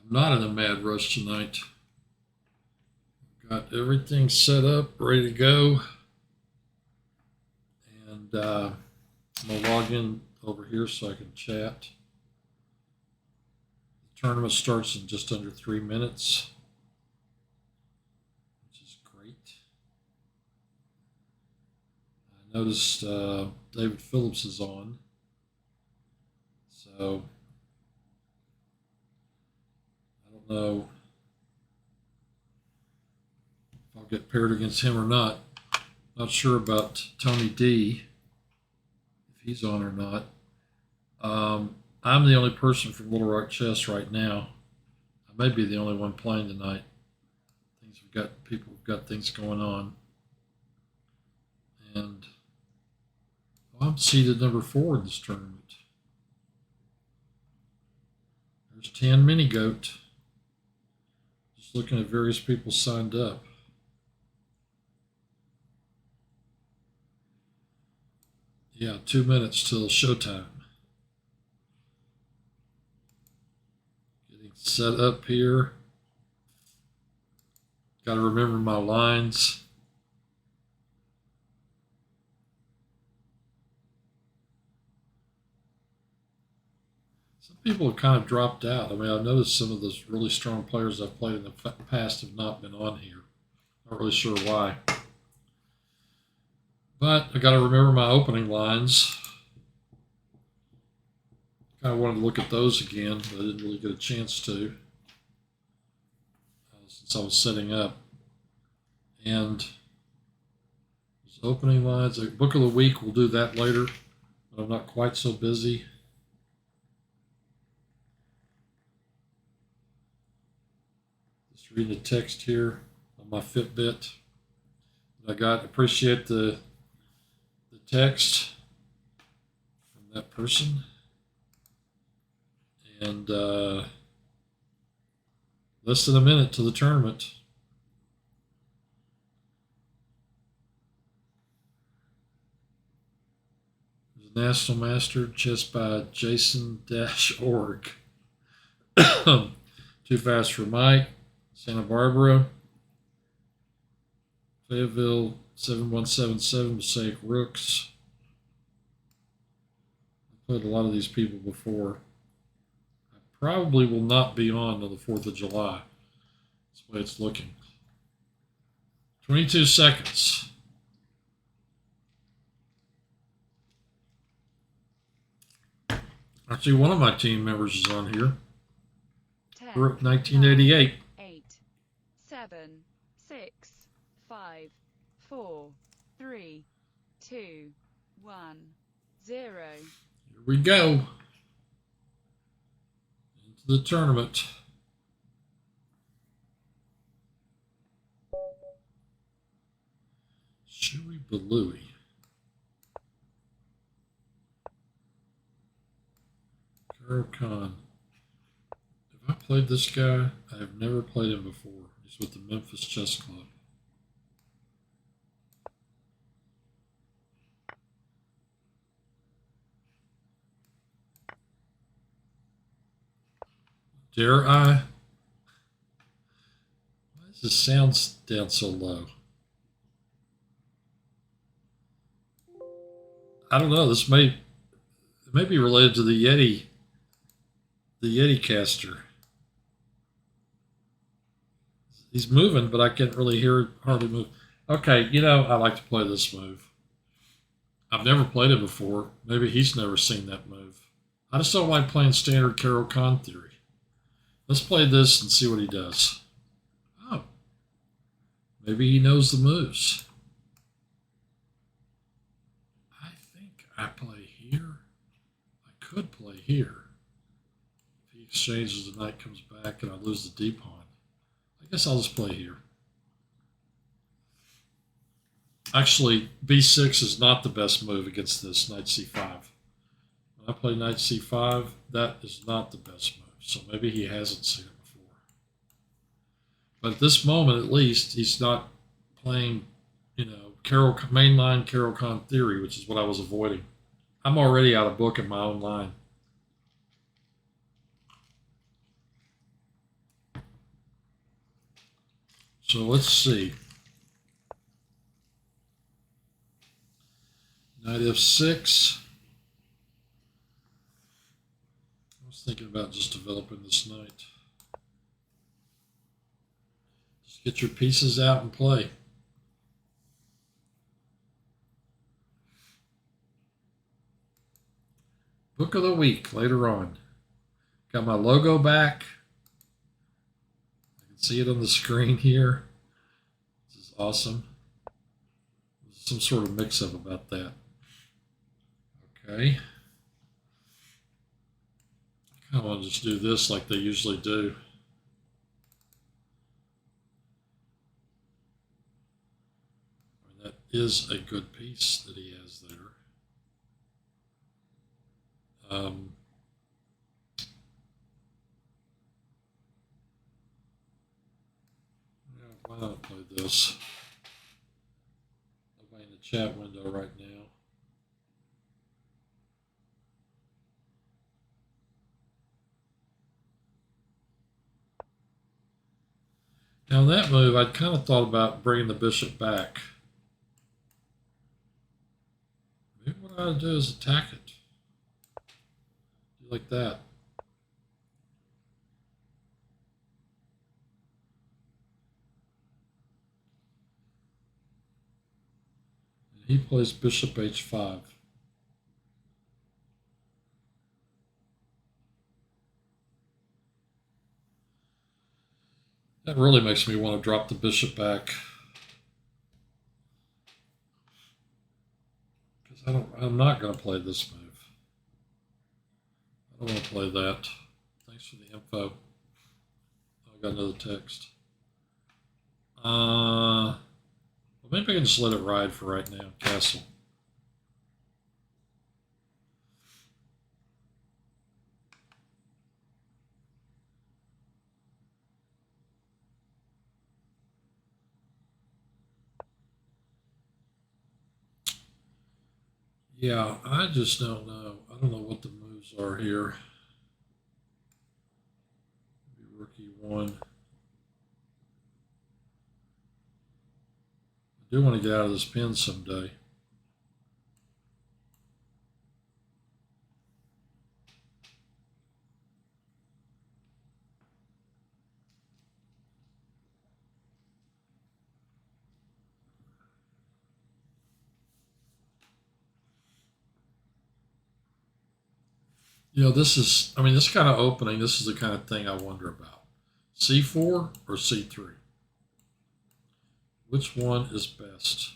I'm not in a mad rush tonight. Got everything set up, ready to go, and I'm gonna log in over here so I can chat. The tournament starts in just under 3 minutes, which is great. I noticed David Phillips is on, so I don't know if I'll get paired against him or not. Not sure about Tony D, if he's on or not. I'm the only person from Little Rock Chess right now. I may be the only one playing tonight. Things we've got people have got things going on, and I'm seeded number 4 in this tournament. There's Tan Mini Goat. Just looking at various people signed up. Yeah, 2 minutes till showtime. Getting set up here. Got to remember my lines. Some people have kind of dropped out. I mean, I've noticed some of those really strong players I've played in the past have not been on here. Not really sure why. But I got to remember my opening lines. Kind of wanted to look at those again, but I didn't really get a chance to since I was setting up. And opening lines, book of the week, we'll do that later, but I'm not quite so busy. Just reading the text here on my Fitbit. Appreciate the text from that person. And less than a minute to the tournament. The National Master Chess by Jason-org. Too Fast for Mike, Santa Barbara, Fayetteville 7177, Mosaic Rooks. I've played a lot of these people before. I probably will not be on till the 4th of July. That's the way it's looking. 22 seconds. Actually, one of my team members is on here. 10, 1988. 9, 8, 7, 6, 5, 4, 3, 2, 1, 0. Here we go. Into the tournament. Shui Balui. Khan. Have I played this guy? I have never played him before. He's with the Memphis Chess Club. Dare I? Why does the sound down so low? I don't know. It may be related to the Yeti caster. He's moving, but I can't really hear it hardly move. Okay, I like to play this move. I've never played it before. Maybe he's never seen that move. I just don't like playing standard Caro-Kann theory. Let's play this and see what he does. Oh, maybe he knows the moves. I think I play here. I could play here. If he exchanges, the knight comes back and I lose the d pawn. I guess I'll just play here. Actually, b6 is not the best move against this knight c5. When I play knight c5, that is not the best move. So maybe he hasn't seen it before. But at this moment, at least, he's not playing, mainline Caro-Kann theory, which is what I was avoiding. I'm already out of book in my own line. So let's see. Knight f6. I was thinking about just developing this knight. Just get your pieces out and play. Book of the week later on. Got my logo back. I can see it on the screen here. This is awesome. There's some sort of mix-up about that. Okay. I kind of want to just do this like they usually do. That is a good piece that he has there. Yeah, why not play this? Nobody in the chat window right now. Now in that move, I'd kind of thought about bringing the bishop back. Maybe what I ought to do is attack it. Do like that. And he plays bishop h5. That really makes me want to drop the bishop back. Because I'm not going to play this move. I don't want to play that. Thanks for the info. I got another text. Well, maybe I can just let it ride for right now. Castle. Yeah, I just don't know. I don't know what the moves are here. Maybe rook e1. I do want to get out of this pin someday. You know, this is, I mean, this kind of opening, this is the kind of thing I wonder about. C4 or C3? Which one is best?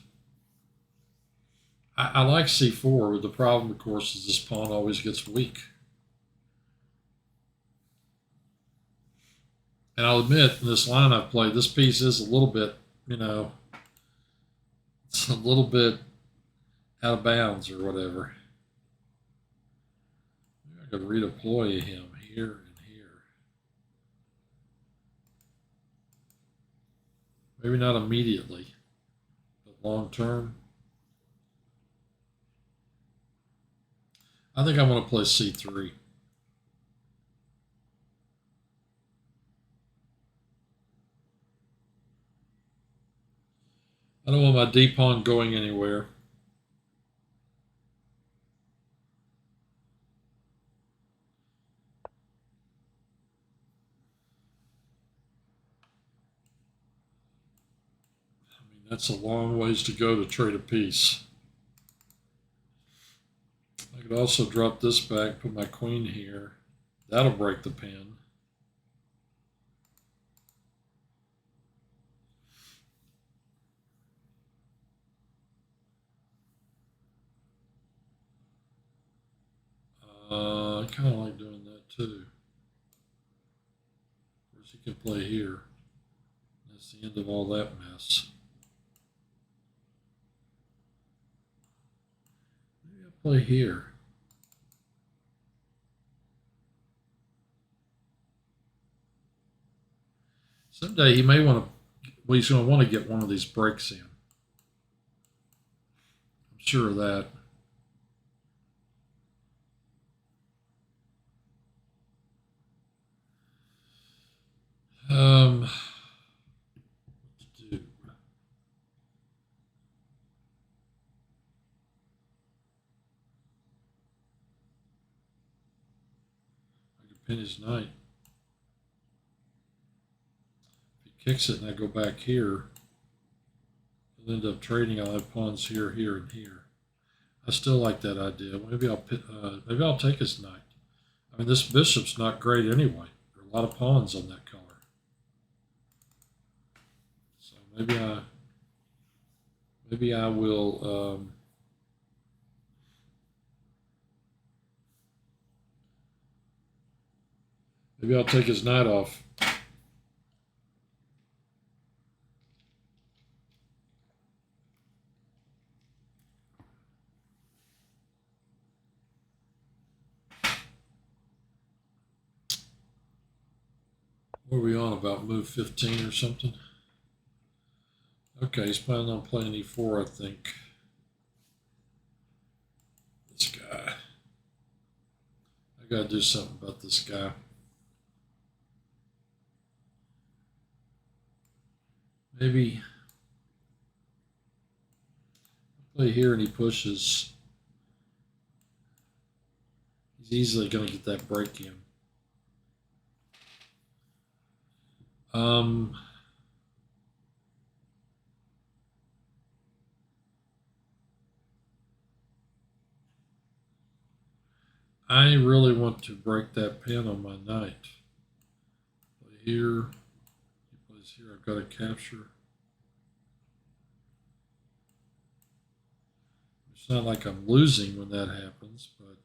I like C4, but the problem, of course, is this pawn always gets weak. And I'll admit, in this line I've played, this piece is a little bit, you know, it's a little bit out of bounds or whatever. Maybe I could redeploy him here and here. Maybe not immediately, but long term. I think I want to play C3. I don't want my d pawn going anywhere. I mean, that's a long ways to go to trade a piece. I could also drop this back, put my queen here. That'll break the pin. I kind of like doing that too. Of course, he can play here. That's the end of all that mess. Maybe I'll play here. Someday he may want to, well, he's going to want to get one of these breaks in. I'm sure of that. What to pin his knight. If he kicks it and I go back here, I'll end up trading. I'll have pawns here, here, and here. I still like that idea. Maybe I'll take his knight. I mean, this bishop's not great anyway. There are a lot of pawns on that color. So maybe I will. Maybe I'll take his knight off. What are we on, about move 15 or something? Okay, he's planning on playing e4, I think. This guy. I gotta do something about this guy. Maybe I play here and he pushes. He's easily going to get that break in. I really want to break that pin on my knight. Play here. He plays here. I've got to capture. It's not like I'm losing when that happens, but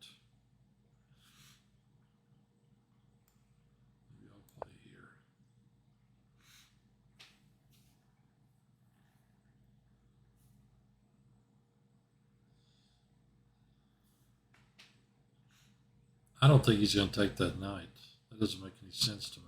maybe I'll play here. I don't think he's going to take that knight. That doesn't make any sense to me.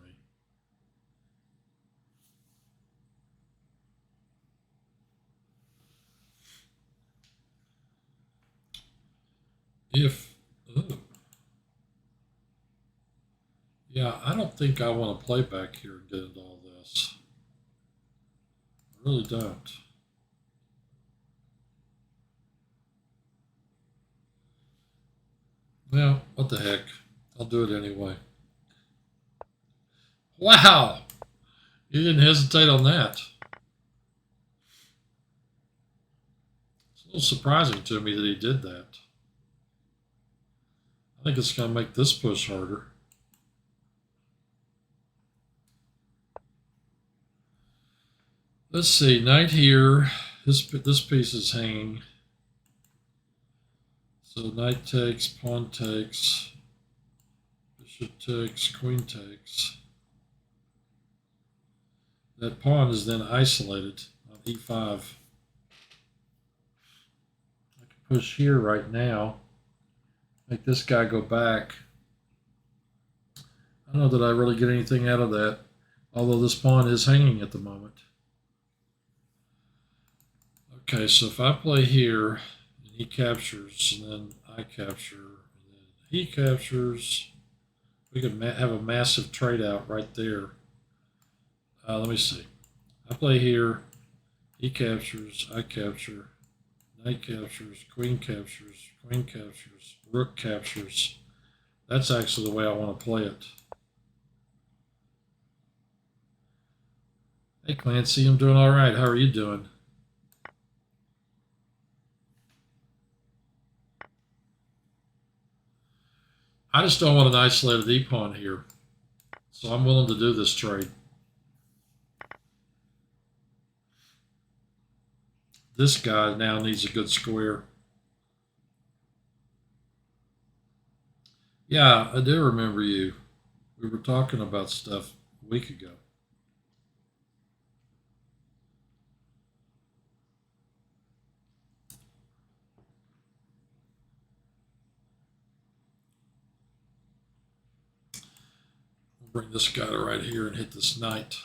Yeah, I don't think I want to play back here and get into all this. I really don't. Well, what the heck. I'll do it anyway. Wow! You didn't hesitate on that. It's a little surprising to me that he did that. I think it's going to make this push harder. Let's see, knight here. This piece is hanging. So knight takes, pawn takes, bishop takes, queen takes. That pawn is then isolated on e5. I can push here right now, make this guy go back. I don't know that I really get anything out of that, although this pawn is hanging at the moment. Okay, so if I play here, and he captures, and then I capture, and then he captures, we could have a massive trade out right there. Let me see. I play here, he captures, I capture, knight captures, queen captures, rook captures. That's actually the way I want to play it. Hey Clancy, I'm doing all right. How are you doing? I just don't want an isolated e-pawn here. So I'm willing to do this trade. This guy now needs a good square. Yeah, I do remember you. We were talking about stuff a week ago. We'll bring this guy to right here and hit this knight.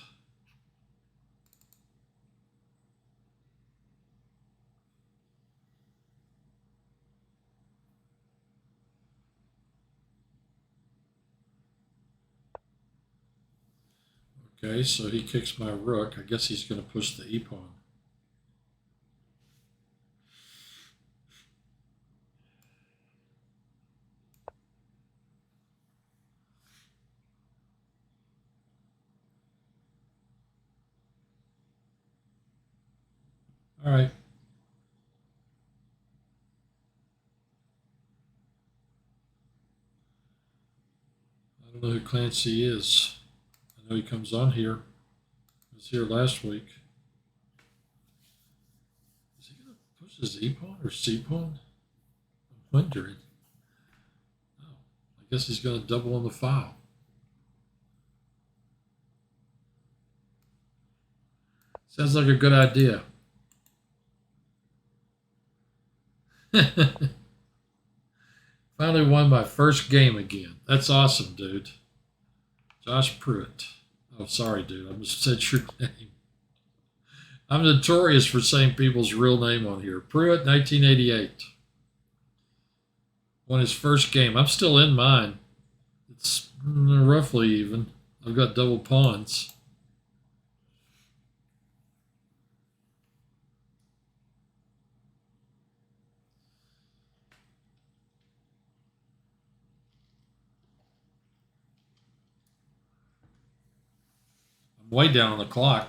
Okay, so he kicks my rook. I guess he's going to push the e-pawn. All right. I don't know who Clancy is. I know he comes on here. He was here last week. Is he going to push his E pawn or C pawn? I'm wondering. Oh, I guess he's going to double on the file. Sounds like a good idea. Finally won my first game again. That's awesome, dude. Josh Pruitt. Oh, sorry, dude. I just said your name. I'm notorious for saying people's real name on here. Pruitt, 1988. Won his first game. I'm still in mine. It's roughly even. I've got double pawns. I'm way down on the clock.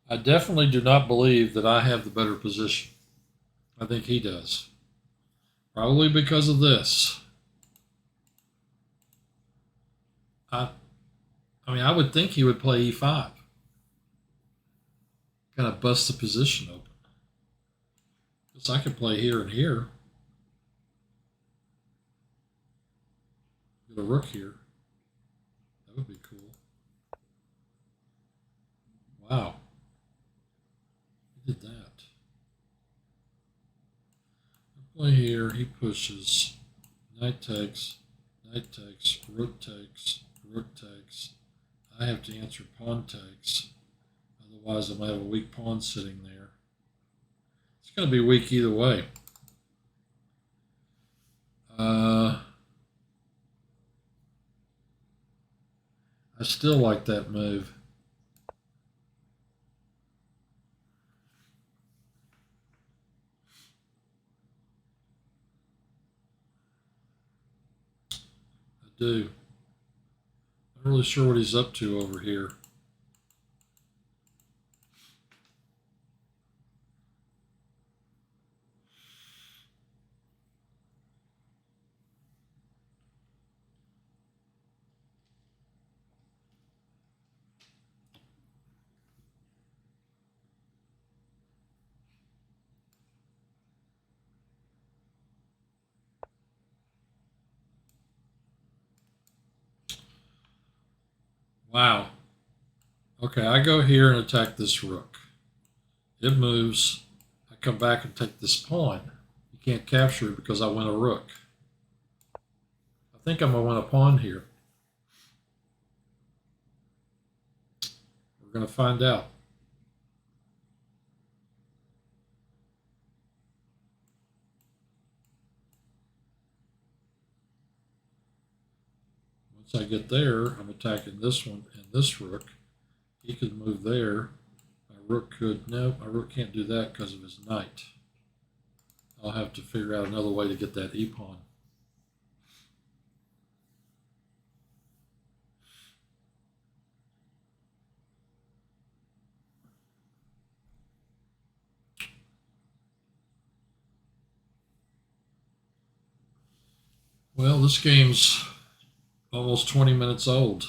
I definitely do not believe that I have the better position. I think he does. Probably because of this. I mean, I would think he would play E5. Kind of bust the position open. Guess I could play here and here. Get a rook here. That would be cool. Wow. He did that. I play here. He pushes. Knight takes. Knight takes. Rook takes. Rook takes. I have to answer pawn takes. Otherwise, I might have a weak pawn sitting there. It's going to be weak either way. I still like that move. I do. Not really sure what he's up to over here. Wow. Okay, I go here and attack this rook. It moves. I come back and take this pawn. You can't capture it because I win a rook. I think I'm going to win a pawn here. We're going to find out. Once I get there, I'm attacking this one and this rook. He could move there. My rook could, no, my rook can't do that because of his knight. I'll have to figure out another way to get that e-pawn. Well, this game's almost 20 minutes old.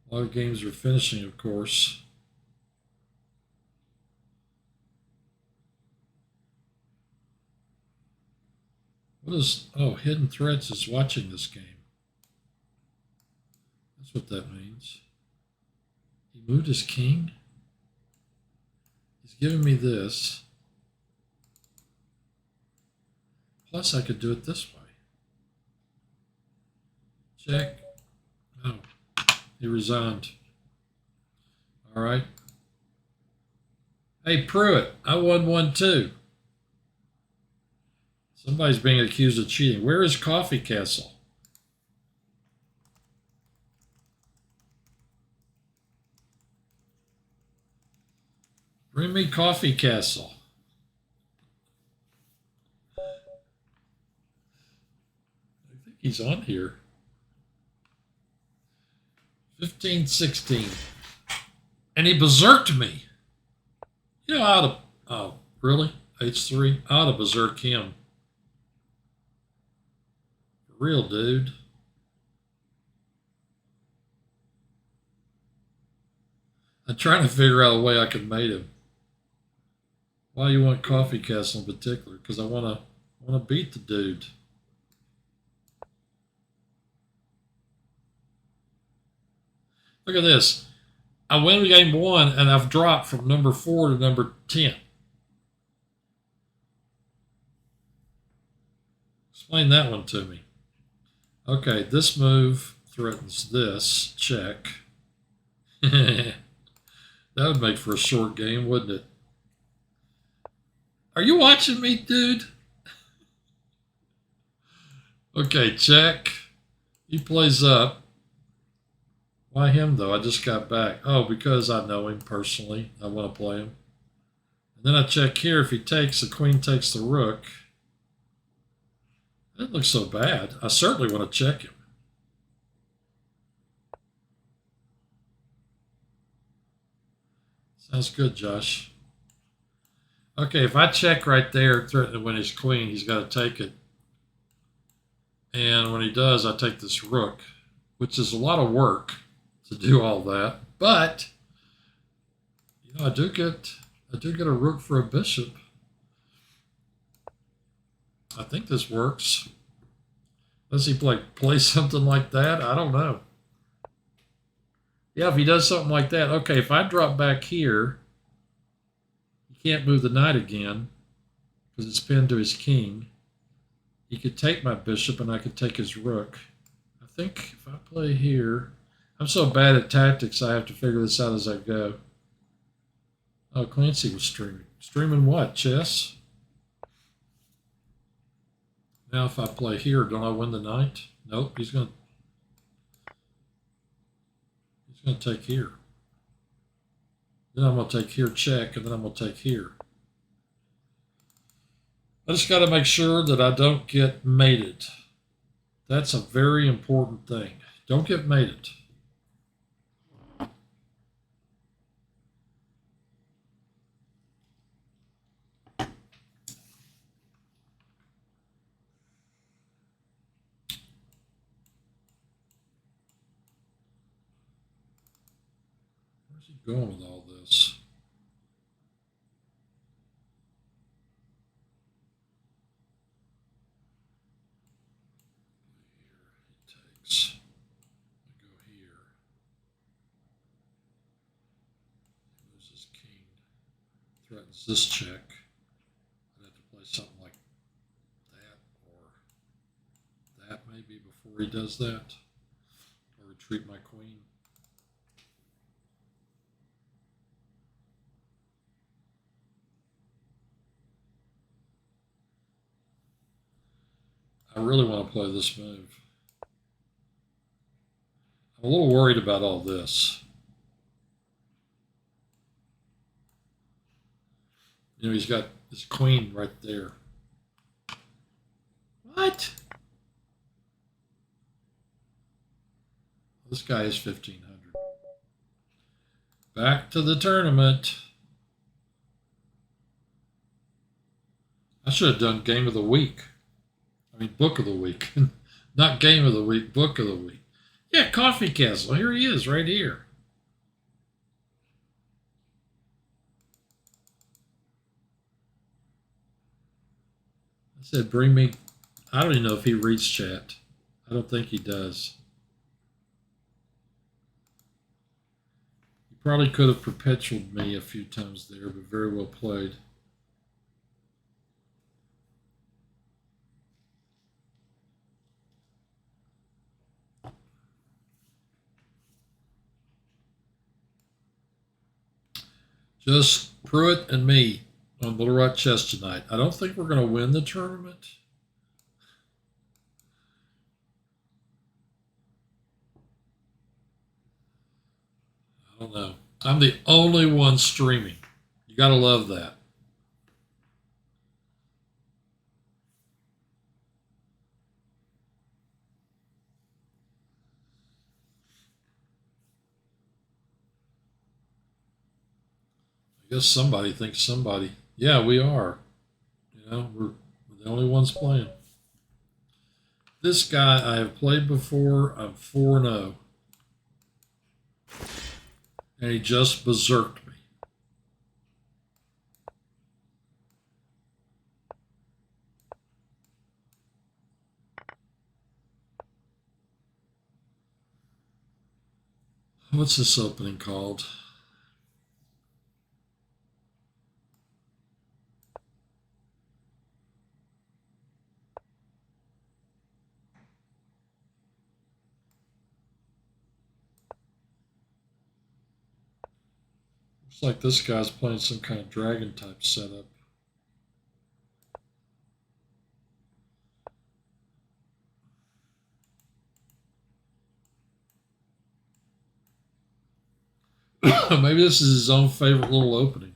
A lot of games are finishing, of course. What is, oh, Hidden Threats is watching this game. That's what that means. He moved his king. He's giving me this. Plus, I could do it this way. Check. Oh, he resigned. All right. Hey, Pruitt, I won one too. Somebody's being accused of cheating. Where is Coffee Castle? Bring me Coffee Castle. I think he's on here. 15-16. And he berserked me. You know, I ought to. Oh, really? H3? I ought to berserk him. For real, dude. I'm trying to figure out a way I can mate him. Why you want Coffee Castle in particular? Because I want to beat the dude. Look at this. I win game 1 and I've dropped from number 4 to number 10. Explain that one to me. Okay, this move threatens this. Check. That would make for a short game, wouldn't it? Are you watching me, dude? Okay, check. He plays up. Why him, though? I just got back. Oh, because I know him personally. I want to play him. And then I check here. If he takes, the queen takes the rook. That doesn't look so bad. I certainly want to check him. Sounds good, Josh. Okay, if I check right there, threatening to win his queen, he's got to take it. And when he does, I take this rook, which is a lot of work to do all that. But you know, I do get a rook for a bishop. I think this works. Does he play something like that? I don't know. Yeah, if he does something like that. Okay, if I drop back here, he can't move the knight again because it's pinned to his king. He could take my bishop and I could take his rook. I think if I play here, I'm so bad at tactics I have to figure this out as I go. Oh, Clancy was streaming. Streaming what? Chess? Now if I play here, don't I win the knight? Nope, he's gonna take here. Then I'm gonna take here, check, and then I'm gonna take here. I just got to make sure that I don't get mated. That's a very important thing. Don't get mated. Where's he going with all this? I go here. He moves his king. Threatens this check. I'd have to play something like that or that maybe before he does that. Or retreat my queen. I really want to play this move. I'm a little worried about all this. You know, he's got his queen right there. What? This guy is 1,500. Back to the tournament. I should have done game of the week. I mean, book of the week. Not game of the week, book of the week. Yeah, Coffee Castle. Here he is, right here. I said, bring me. I don't even know if he reads chat. I don't think he does. He probably could have perpetuated me a few times there, but very well played. Just Pruitt and me on Little Rock Chess tonight. I don't think we're going to win the tournament. I don't know. I'm the only one streaming. You You got to love that. I guess somebody thinks somebody. Yeah, we are. We're the only ones playing. This guy I have played before. I'm 4-0. And he just berserked me. What's this opening called? Looks like this guy's playing some kind of dragon type setup. Maybe this is his own favorite little opening.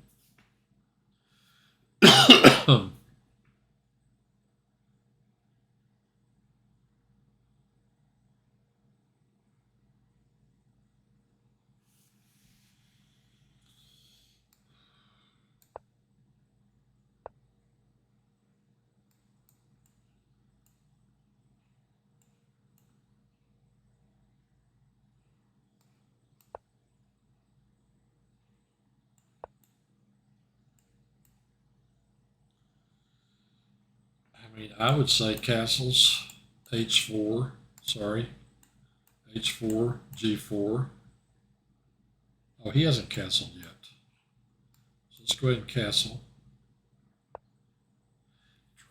I mean, I would say castles, h4, sorry, h4, g4. Oh, he hasn't castled yet. So let's go ahead and castle.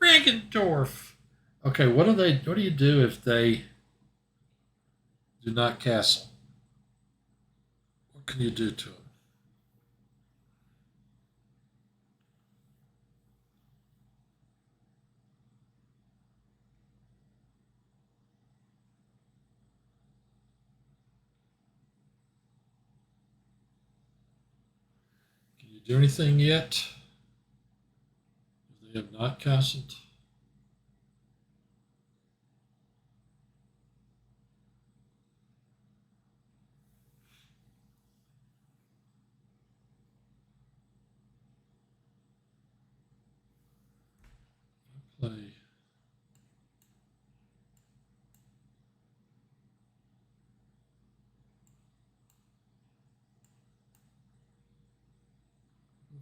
Dragendorf. Okay, what do you do if they do not castle? What can you do to them? Can you do anything yet? They have not castled. Play.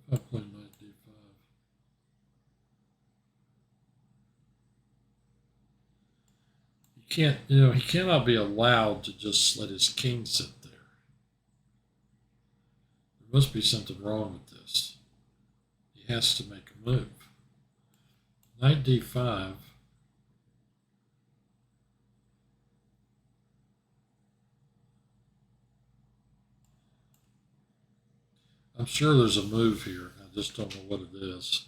If I play knight d5. He cannot be allowed to just let his king sit there. There must be something wrong with this. He has to make a move. Knight d5. I'm sure there's a move here. I just don't know what it is.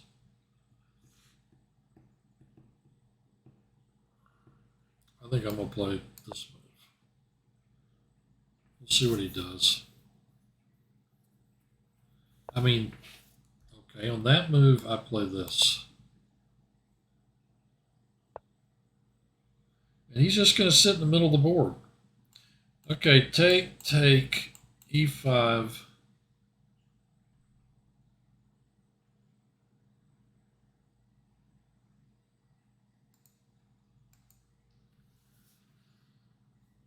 I think I'm going to play this move. We'll see what he does. I mean, okay, on that move, I play this. And he's just going to sit in the middle of the board. Okay, take, e5.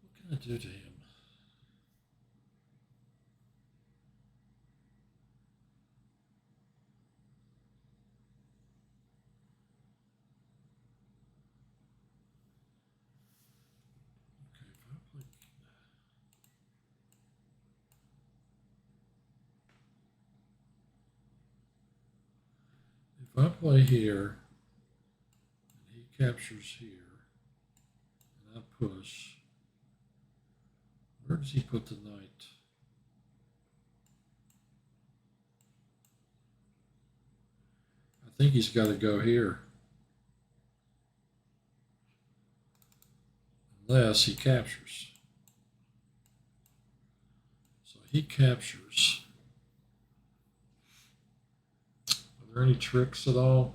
What can I do to him? If I play here, and he captures here, and I push, where does he put the knight? I think he's got to go here. Unless he captures. So he captures. Are there any tricks at all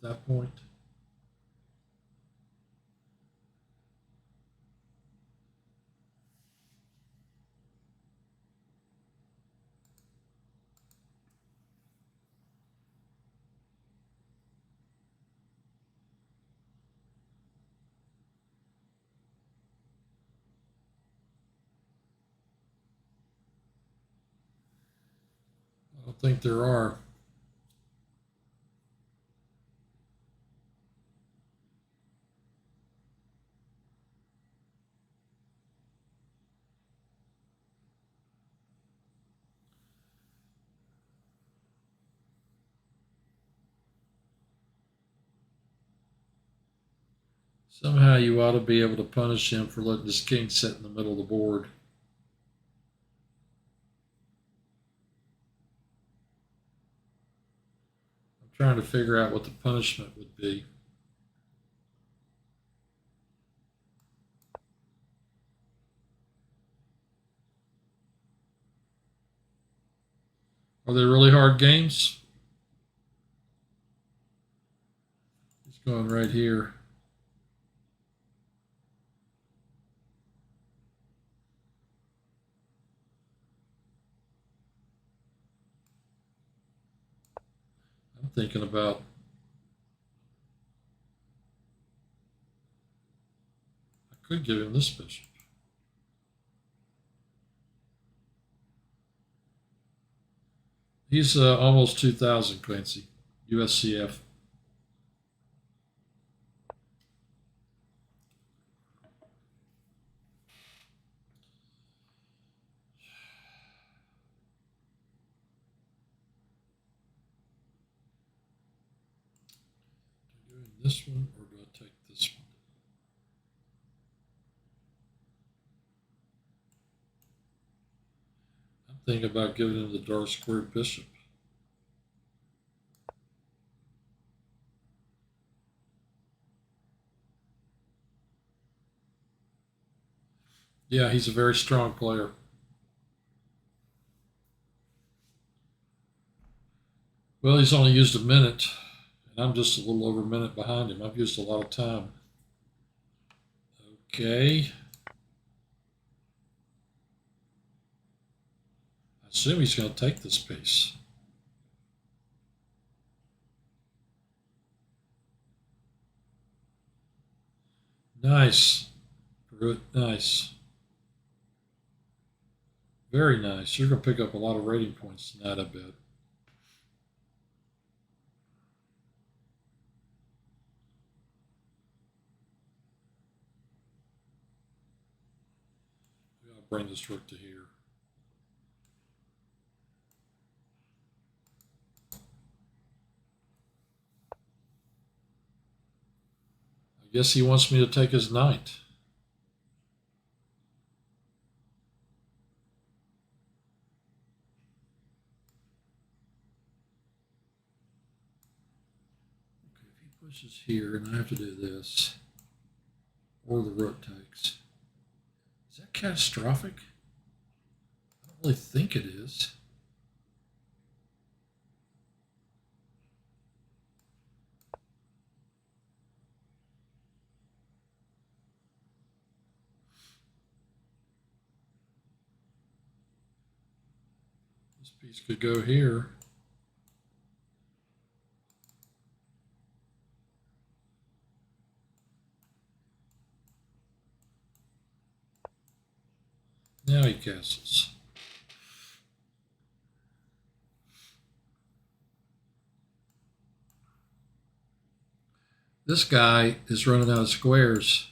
at that point? I don't think there are. Somehow you ought to be able to punish him for letting this king sit in the middle of the board. I'm trying to figure out what the punishment would be. Are they really hard games? He's going right here. I'm thinking about I could give him this bishop. He's almost 2,000, Clancy. USCF. Doing this one, or do I take this one? I'm thinking about giving him the dark squared bishop. Yeah, he's a very strong player. Well, he's only used a minute, and I'm just a little over a minute behind him. I've used a lot of time. Okay. I assume he's going to take this piece. Nice. Good. Nice. Very nice. You're going to pick up a lot of rating points tonight, I bet. I'll bring this rook to here. I guess he wants me to take his knight. Okay, if he pushes here and I have to do this, or the rook takes, is that catastrophic? I don't really think it is. This piece could go here. Now he castles. This guy is running out of squares.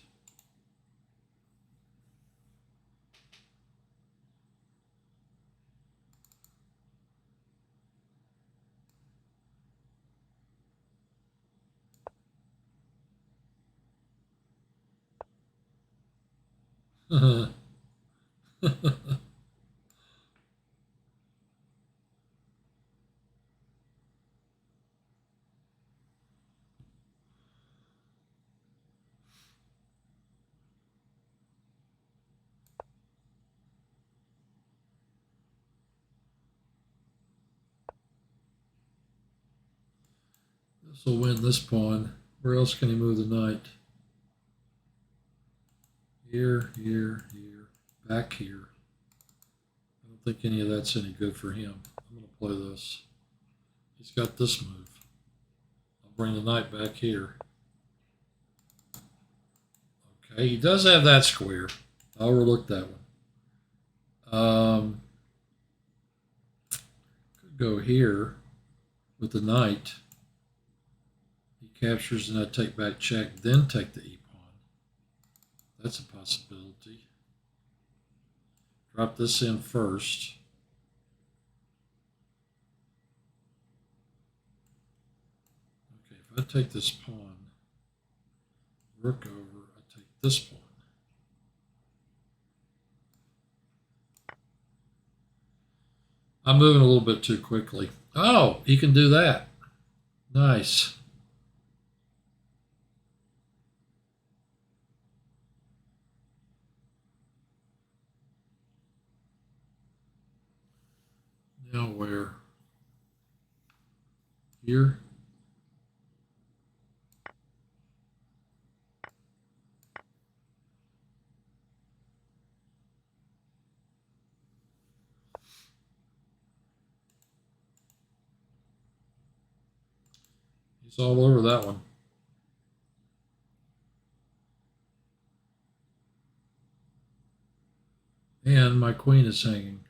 This will win this pawn. Where else can he move the knight? Here, here, here, back here. I don't think any of that's any good for him. I'm going to play this. He's got this move. I'll bring the knight back here. Okay, he does have that square. I overlooked that one. Could go here with the knight. He captures and I take back check, then take the e-pawn. That's a possibility. Drop this in first. Okay, if I take this pawn, rook over, I take this pawn. I'm moving a little bit too quickly. Oh, he can do that. Nice. Now where? Here? He's all over that one. And my queen is hanging.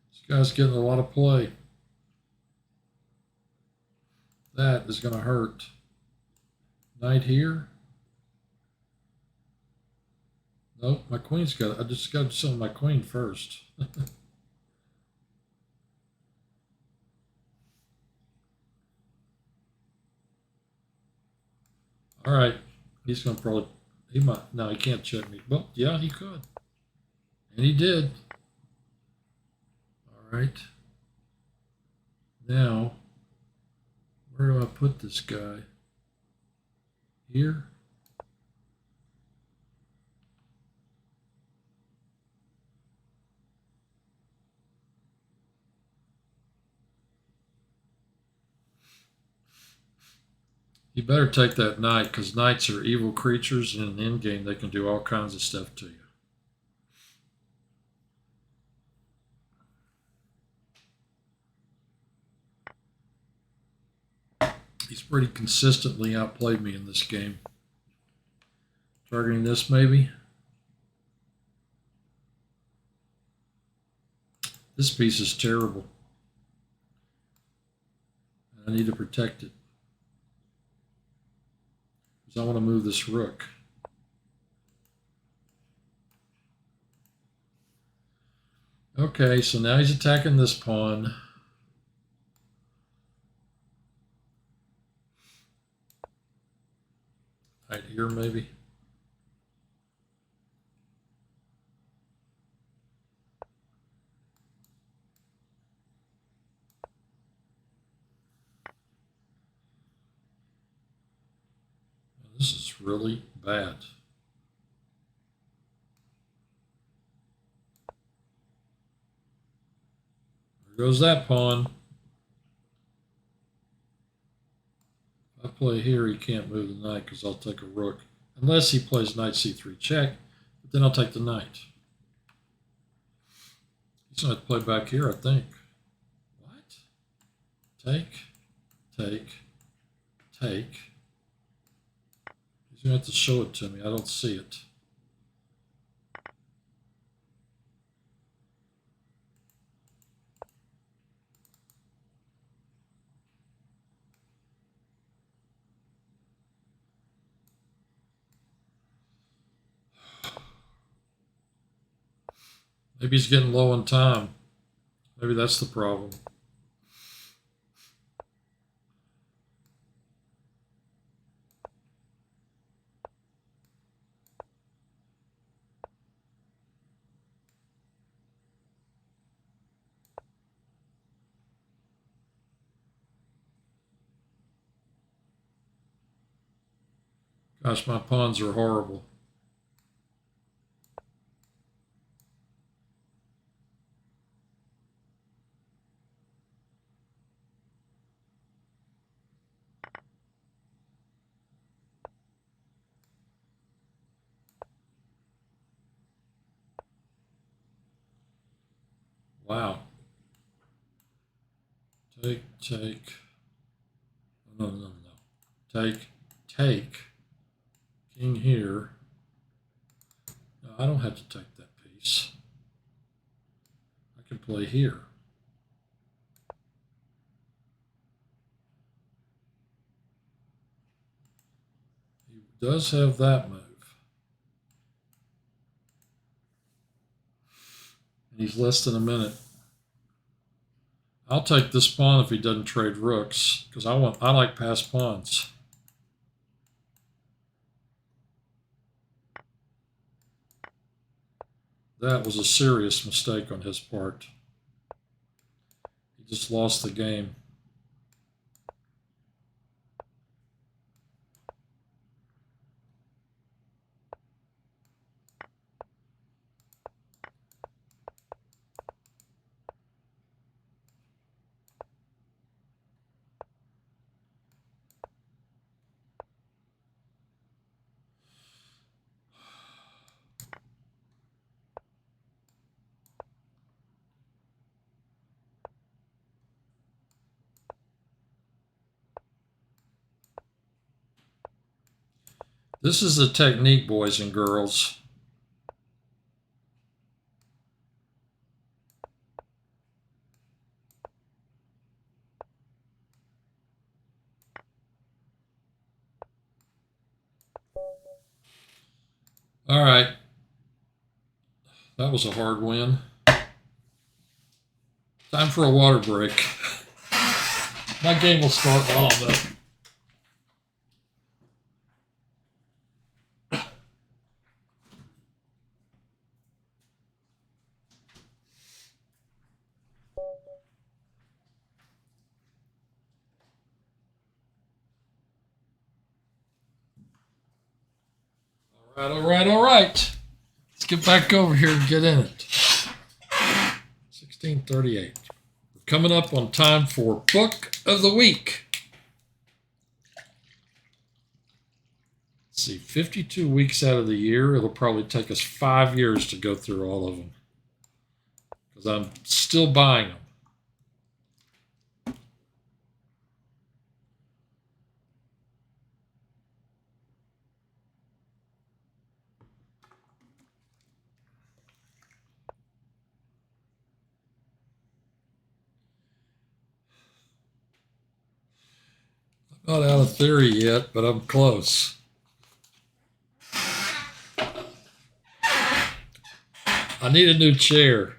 This guy's getting a lot of play. That is going to hurt. Knight here. Nope, my queen's got it. I just got to send my queen first. All right, he's going to probably, he might, no, he can't check me. Well, yeah, he could. And he did. All right. Now, where do I put this guy? Here? You better take that knight, because knights are evil creatures, and in the endgame they can do all kinds of stuff to you. He's pretty consistently outplayed me in this game. Targeting this, maybe? This piece is terrible. I need to protect it. Because I want to move this rook. Okay, so now he's attacking this pawn. Right here, maybe. This is really bad. There goes that pawn. If I play here, he can't move the knight because I'll take a rook. Unless he plays knight c3 check, but then I'll take the knight. He's going to play back here, I think. What? Take, take, take. He's going to have to show it to me. I don't see it. Maybe he's getting low on time. Maybe that's the problem. Gosh, my pawns are horrible. Wow. Take. No. Take. King here. No, I don't have to take that piece. I can play here. He does have that move. And he's less than a minute. I'll take this pawn if he doesn't trade rooks, because I like passed pawns. That was a serious mistake on his part. He just lost the game. This is the technique, boys and girls. All right. That was a hard win. Time for a water break. My game will start while I'm up. All right. Let's get back over here and get in it. 1638. We're coming up on time for Book of the Week. Let's see, 52 weeks out of the year. It'll probably take us 5 years to go through all of them, because I'm still buying them. I'm not out of theory yet, but I'm close. I need a new chair.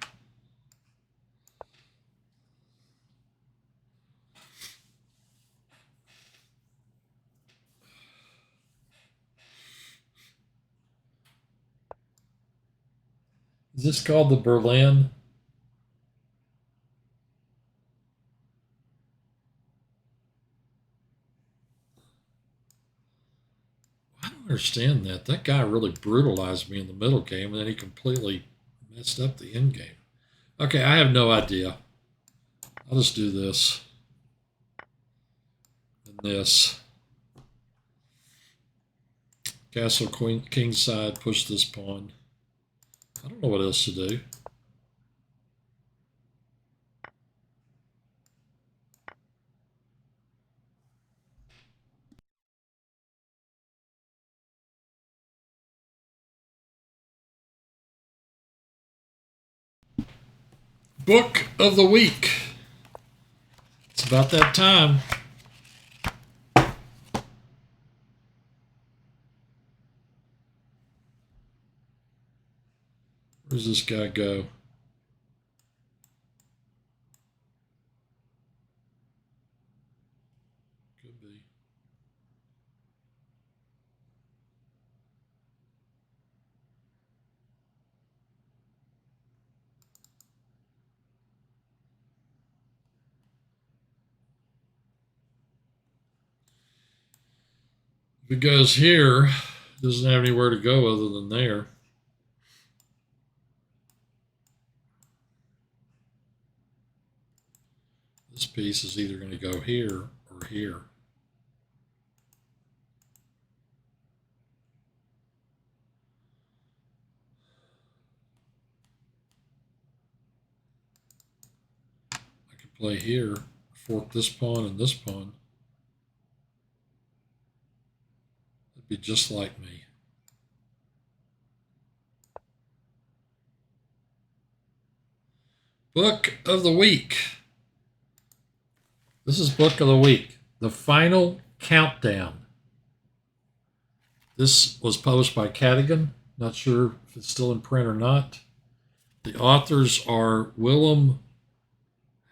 Is this called the Berlin? I don't understand that. That guy really brutalized me in the middle game, and then he completely messed up the end game. Okay, I have no idea. I'll just do this. And this. Castle Queen King side, push this pawn. I don't know what else to do. Book of the Week. It's about that time. Where's this guy go? Could be. If it goes here, it doesn't have anywhere to go other than there. This piece is either going to go here or here. I could play here, fork this pawn and this pawn. It'd be just like me. Book of the week. This is book of the week. The Final Countdown. This was published by Cadogan. Not sure if it's still in print or not. The authors are Willem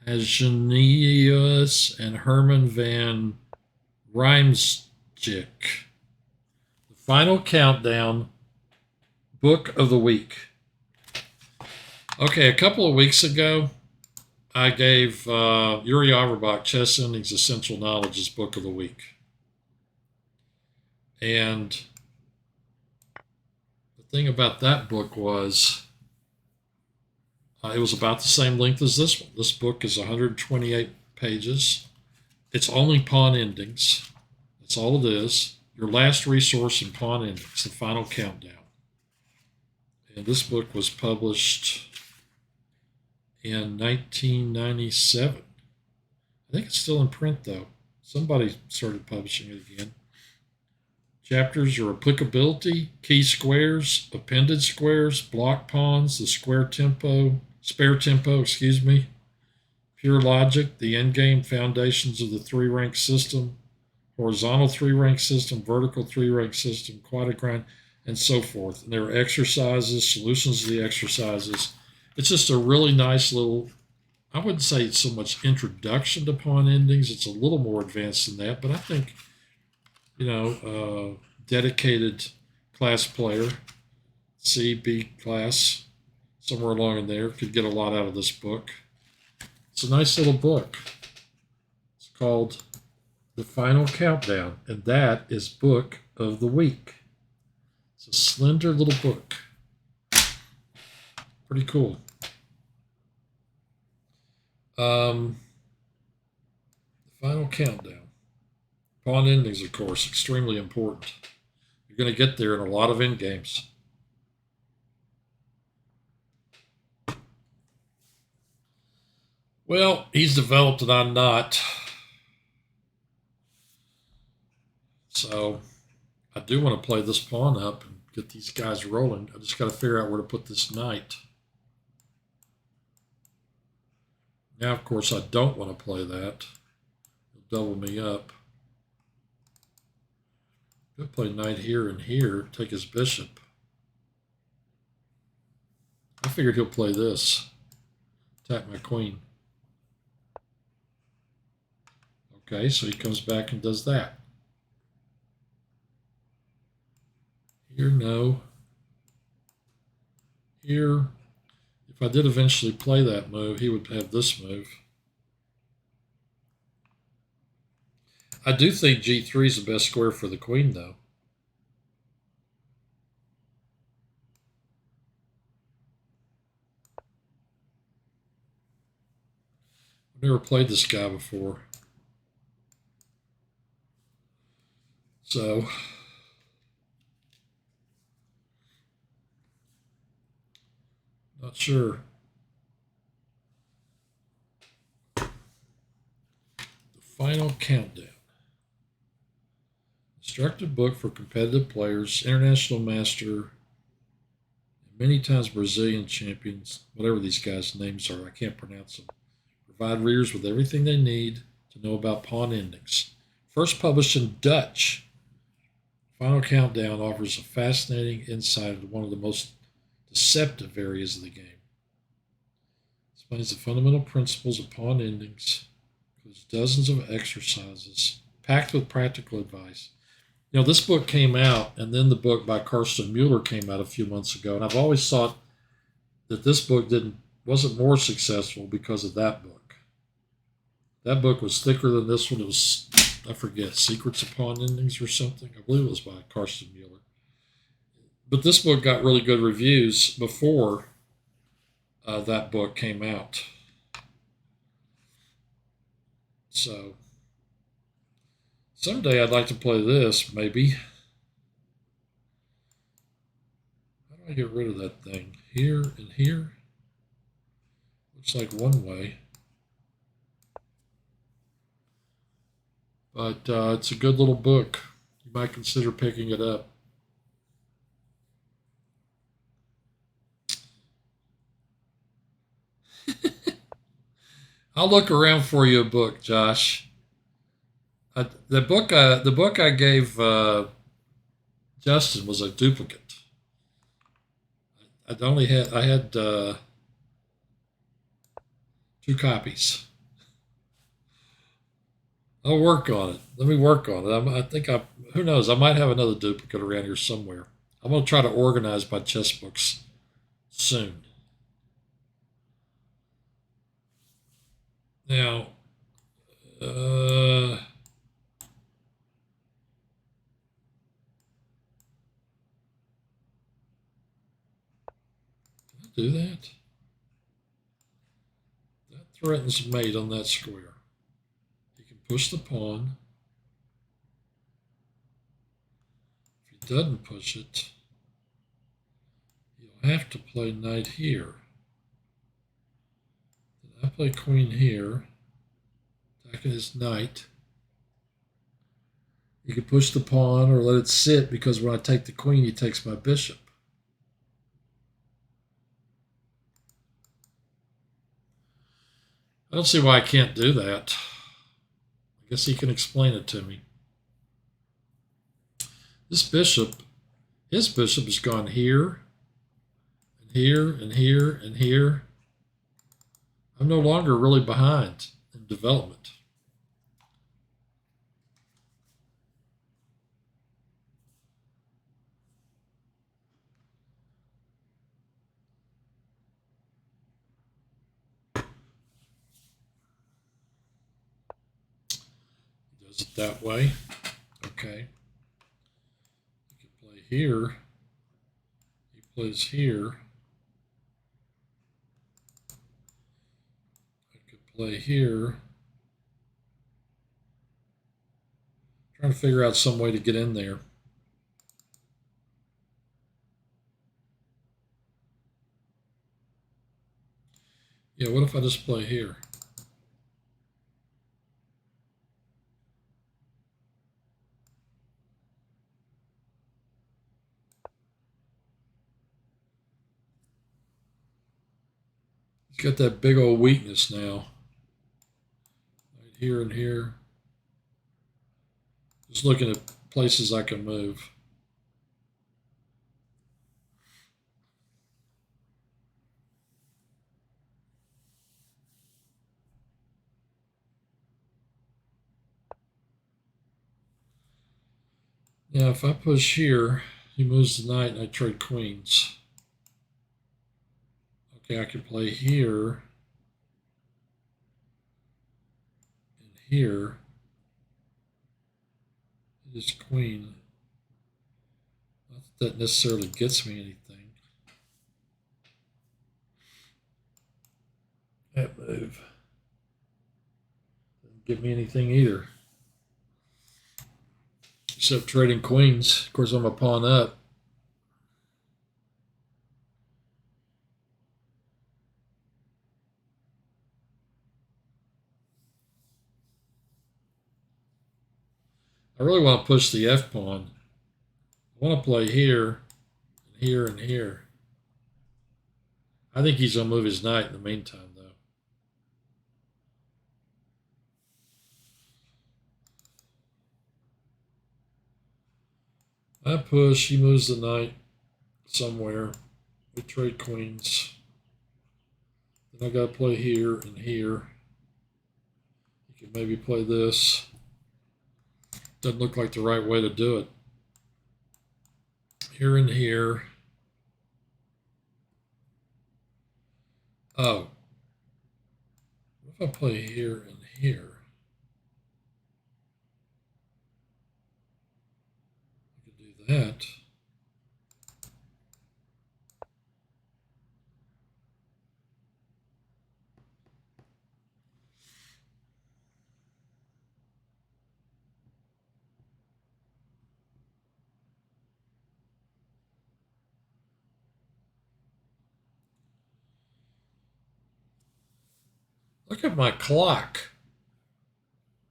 Hagenius and Herman van Rijmsdijk. The Final Countdown, book of the week. Okay, a couple of weeks ago, I gave Yuri Averbach Chess Endings Essential Knowledge as book of the week. And the thing about that book was it was about the same length as this one. This book is 128 pages. It's only pawn endings. That's all it is. Your last resource in pawn endings, the Final Countdown. And this book was published in 1997. I think it's still in print, though. Somebody started publishing it again. Chapters are applicability, key squares, appended squares, block pawns, the spare tempo, pure logic, the endgame foundations of the three-rank system, horizontal three-rank system, vertical three-rank system, quadrigram, and so forth. And there are exercises, solutions to the exercises. It's just a really nice little, I wouldn't say it's so much introduction to pawn endings. It's a little more advanced than that, but I think, dedicated class player, C, B class, somewhere along in there, could get a lot out of this book. It's a nice little book. It's called The Final Countdown, and that is book of the week. It's a slender little book. Pretty cool. The Final Countdown. Pawn endings, of course, extremely important. You're going to get there in a lot of endgames. Well, he's developed and I'm not. So I do want to play this pawn up and get these guys rolling. I just got to figure out where to put this knight. Now, of course, I don't want to play that. It'll double me up. He'll play knight here and here, take his bishop. I figured he'll play this. Attack my queen. Okay, so he comes back and does that. Here, no. Here, if I did eventually play that move, he would have this move. I do think G3 is the best square for the queen, though. I've never played this guy before. So, not sure. The Final Countdown. Instructive book for competitive players, international master, many times Brazilian champions, whatever these guys' names are, I can't pronounce them. Provide readers with everything they need to know about pawn endings. First published in Dutch, Final Countdown offers a fascinating insight into one of the most deceptive areas of the game. It explains the fundamental principles of pawn endings, includes dozens of exercises, packed with practical advice. This book came out, and then the book by Carsten Mueller came out a few months ago, and I've always thought that this book wasn't more successful because of that book. That book was thicker than this one. It was I forget, Secrets of Pawn Endings or something. I believe it was by Carsten Mueller. But this book got really good reviews before that book came out. So someday I'd like to play this, maybe. How do I get rid of that thing? Here and here? Looks like one way. But it's a good little book. You might consider picking it up. I'll look around for you a book, Josh. The book I gave Justin was a duplicate. I had 2 copies. I'll work on it. Let me work on it. I think who knows? I might have another duplicate around here somewhere. I'm going to try to organize my chess books soon. Now, do that? That threatens mate on that square. He can push the pawn. If he doesn't push it, he'll have to play knight here. Then I play queen here, attacking his knight. He can push the pawn or let it sit, because when I take the queen, he takes my bishop. I don't see why I can't do that. I guess he can explain it to me. This bishop, his bishop has gone here, and here, and here, and here. I'm no longer really behind in development. He does it that way. Okay. He can play here. He plays here. I could play here. Trying to figure out some way to get in there. Yeah, what if I just play here? He's got that big old weakness now. Right here and here. Just looking at places I can move. Now, if I push here, he moves the knight and I trade queens. Okay, I can play here and here. This queen. Not that that necessarily gets me anything. That move doesn't get me anything either. Except trading queens. Of course, I'm a pawn up. I really want to push the F pawn. I want to play here, and here, and here. I think he's going to move his knight in the meantime, though. I push, he moves the knight somewhere. We trade queens. Then I got to play here and here. You can maybe play this. Doesn't look like the right way to do it. Here and here. Oh. What if I play here and here? do that. Look at my clock.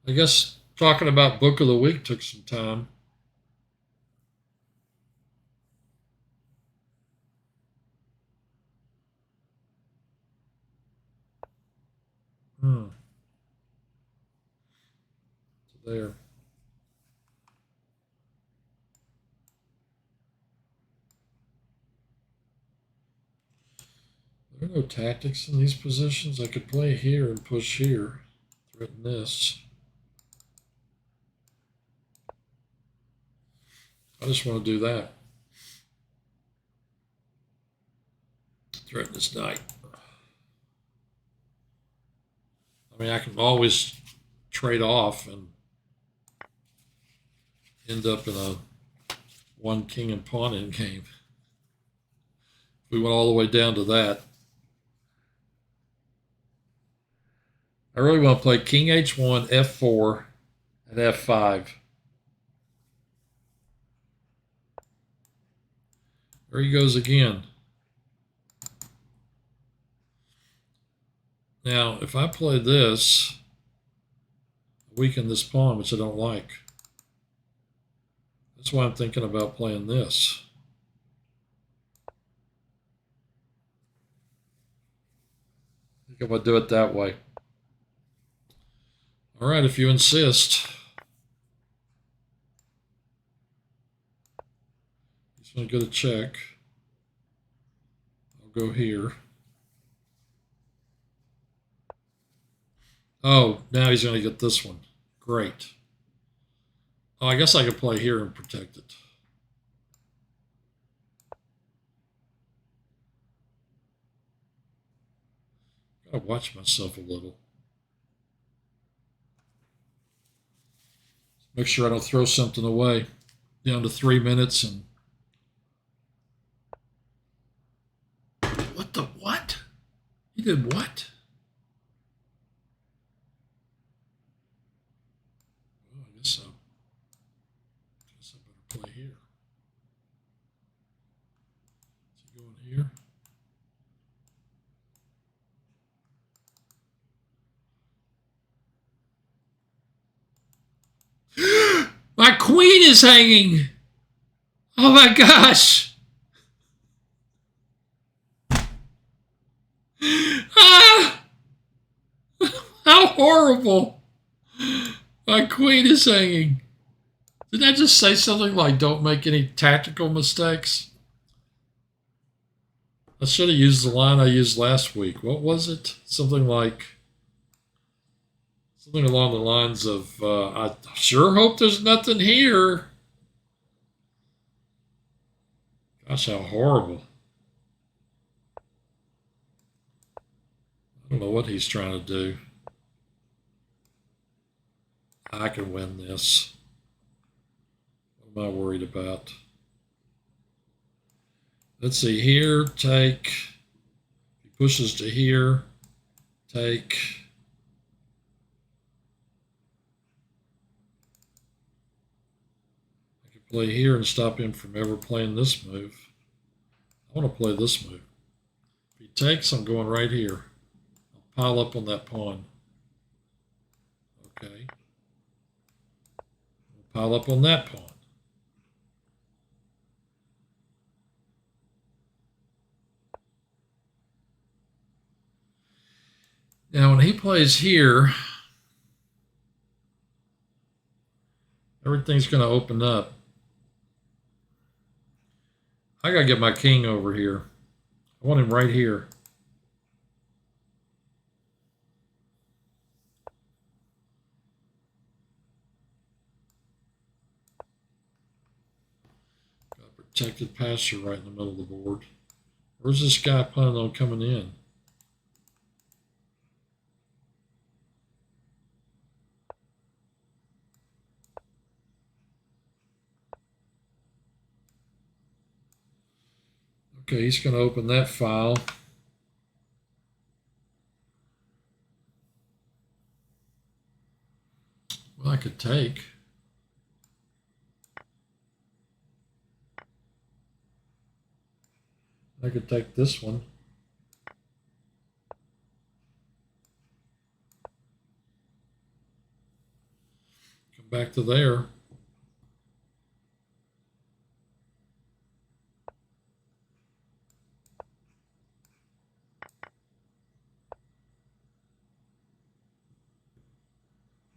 I guess talking about book of the week took some time. So there. There are no tactics in these positions. I could play here and push here. Threaten this. I just want to do that. Threaten this knight. I mean, I can always trade off and end up in a one king and pawn in game. If we went all the way down to that. I really want to play king h1, f4, and f5. There he goes again. Now, if I play this, I weaken this pawn, which I don't like. That's why I'm thinking about playing this. I think I'm going to do it that way. All right, if you insist. He's going to get a check. I'll go here. Oh, now he's going to get this one. Great. Oh, I guess I could play here and protect it. Gotta watch myself a little. Make sure I don't throw something away. Down to 3 minutes and... What the what? He did what? Oh, I guess I better play here. Is he going here? My queen is hanging. Oh my gosh. Ah! How horrible. My queen is hanging. Did I just say something like don't make any tactical mistakes? I should have used the line I used last week. What was it? Something along the lines of, I sure hope there's nothing here. Gosh, how horrible. I don't know what he's trying to do. I can win this. What am I worried about? Let's see, here, take. He pushes to here, take. I can play here and stop him from ever playing this move. I want to play this move. If he takes, I'm going right here. I'll pile up on that pawn. Okay. I'll pile up on that pawn. Now, when he plays here, everything's going to open up. I got to get my king over here. I want him right here. Got a protected pasture right in the middle of the board. Where's this guy planning on coming in? Okay, he's going to open that file. Well, I could take. I could take this one. Come back to there.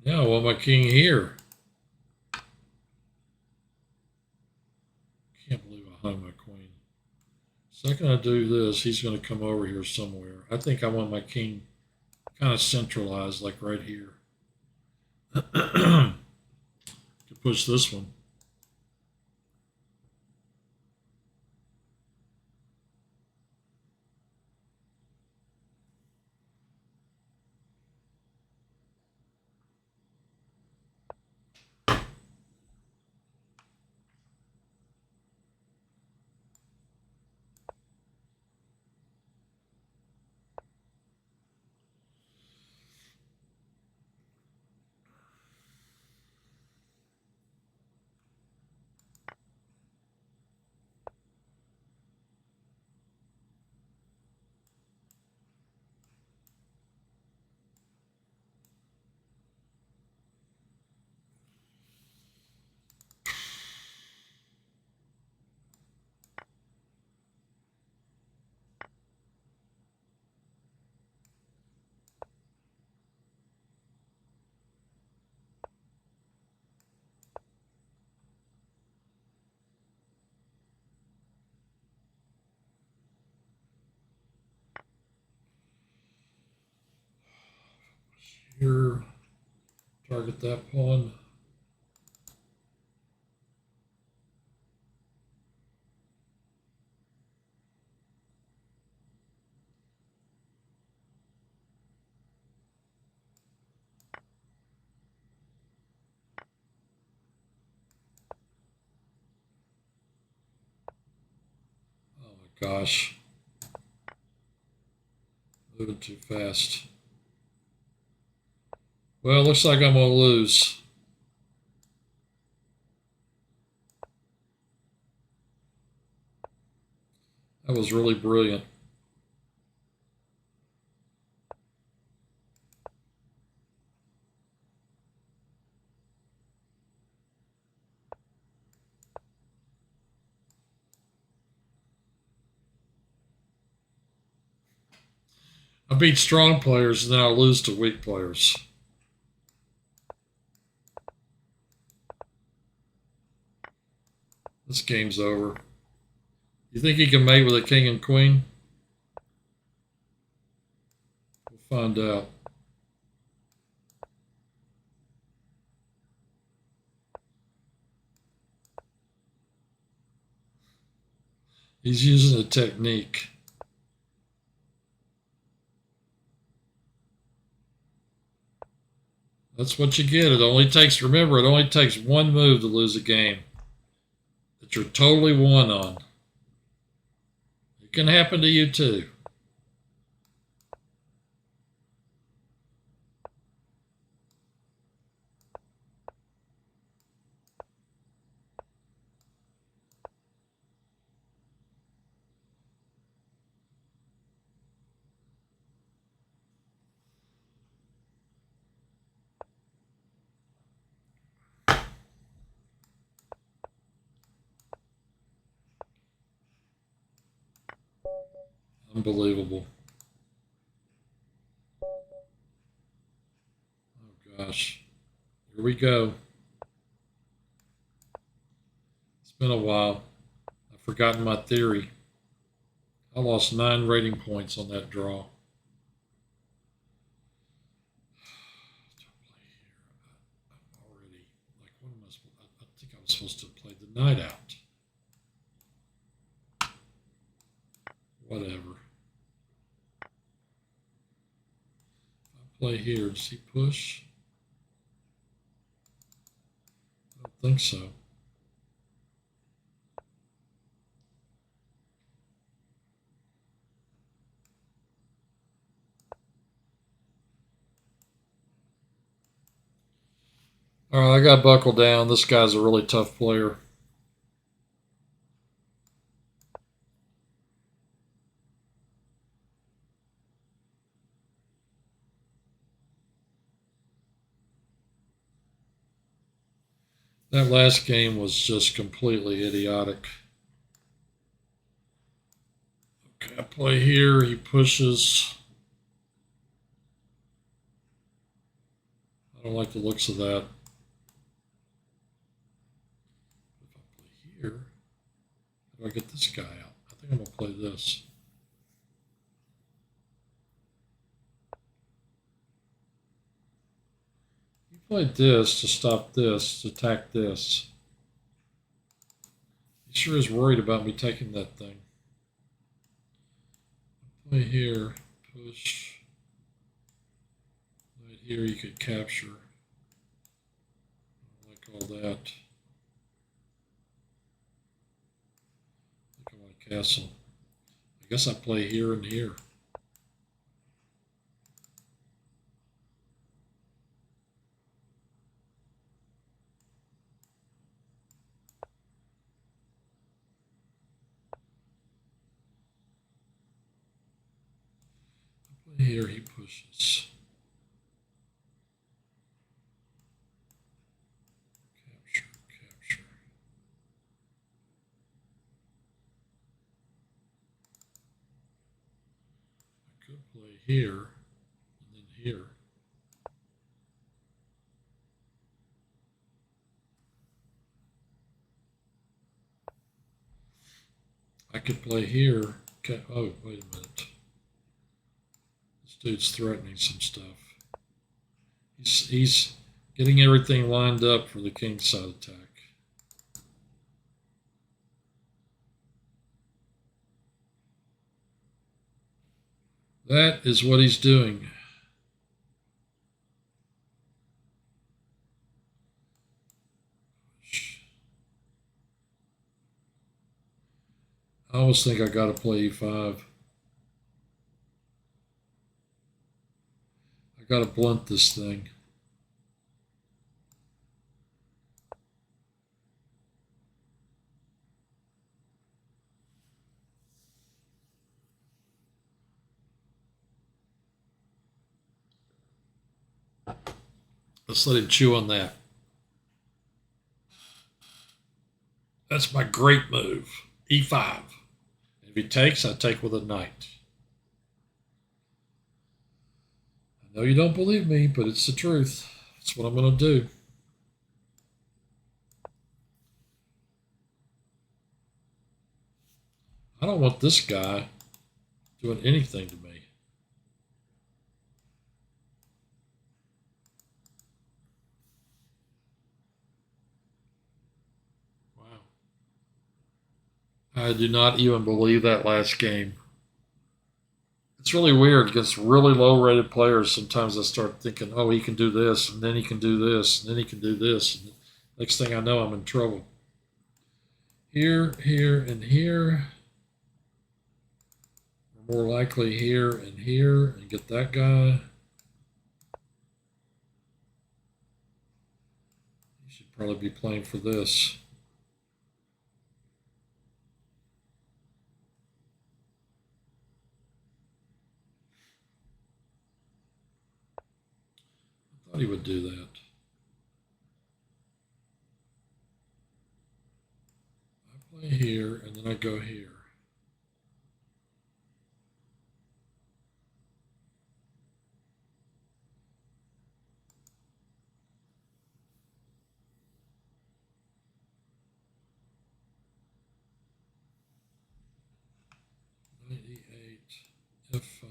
Yeah, I want my king here. Can't believe I hung my queen. Second I do this, he's going to come over here somewhere. I think I want my king kind of centralized, like right here. Could push this one. Here, target that pawn. Oh my gosh. Moving too fast. Well, looks like I'm going to lose. That was really brilliant. I beat strong players and then I lose to weak players. This game's over. You think he can mate with a king and queen? We'll find out. He's using a technique. That's what you get. It only takes, remember, it only takes one move to lose a game that you're totally won on. It can happen to you too. Unbelievable. Oh gosh. Here we go. It's been a while. I've forgotten my theory. I lost 9 rating points on that draw. I'm already, like, what am I supposed to, I think I was supposed to play the knight out. Whatever. If I play here, does he push? I don't think so. All right, I got to buckle down. This guy's a really tough player. That last game was just completely idiotic. Okay, I play here. He pushes. I don't like the looks of that. If I play here, how do I get this guy out? I think I'm going to play this. He played this to stop this, to attack this. He sure is worried about me taking that thing. Play here, push. Right here you could capture. I like all that. I think I want a castle. I guess I play here and here. I play here, he pushes. Capture, capture. I could play here and then here. I could play here. Oh, wait a minute. This dude's threatening some stuff. He's getting everything lined up for the king side attack. That is what he's doing. I always think I got to play e5. I got to blunt this thing. Let's let him chew on that. That's my great move. E5. If he takes, I take with a knight. I know you don't believe me, but it's the truth. That's what I'm going to do. I don't want this guy doing anything to me. Wow. I do not even believe that last game. It's really weird against really low rated players. Sometimes I start thinking, oh, he can do this, and then he can do this, and then he can do this. And next thing I know, I'm in trouble. Here, here, and here. Or more likely here and here, and get that guy. You should probably be playing for this. I thought he would do that. I play here, and then I go here. Knight e8, f5.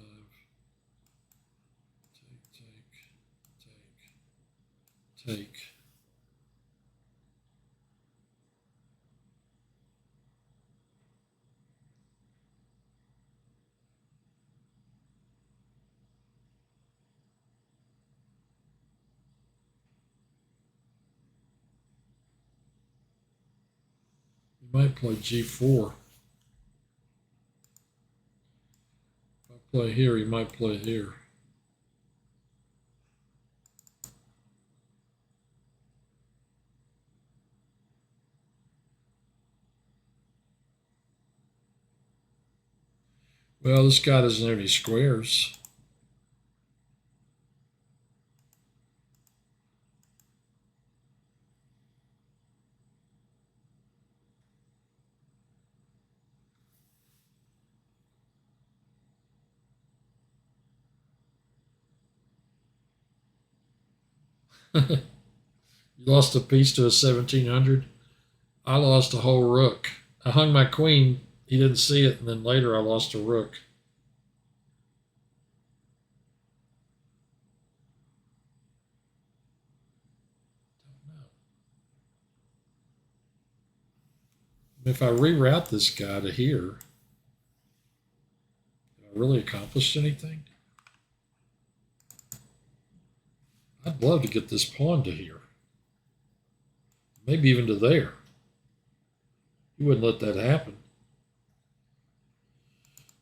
Take. You might play g4. If I play here, he might play here. Well, this guy doesn't have any squares. You lost a piece to a 1700. I lost a whole rook. I hung my queen. He didn't see it, and then later I lost a rook. If I reroute this guy to here, have I really accomplished anything? I'd love to get this pawn to here. Maybe even to there. You wouldn't let that happen.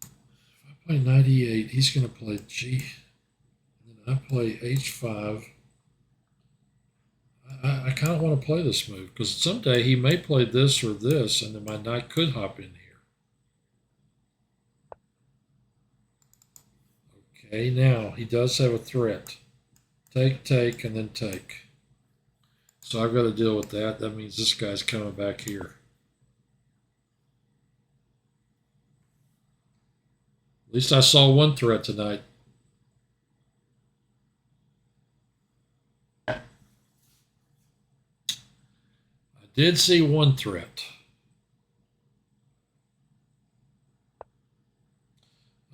If I play knight e8, he's going to play g. And then I play h5. I kind of want to play this move because someday he may play this or this, and then my knight could hop in here. Okay, now he does have a threat. Take, take, and then take. So I've got to deal with that. That means this guy's coming back here. At least I saw one threat tonight. I did see one threat.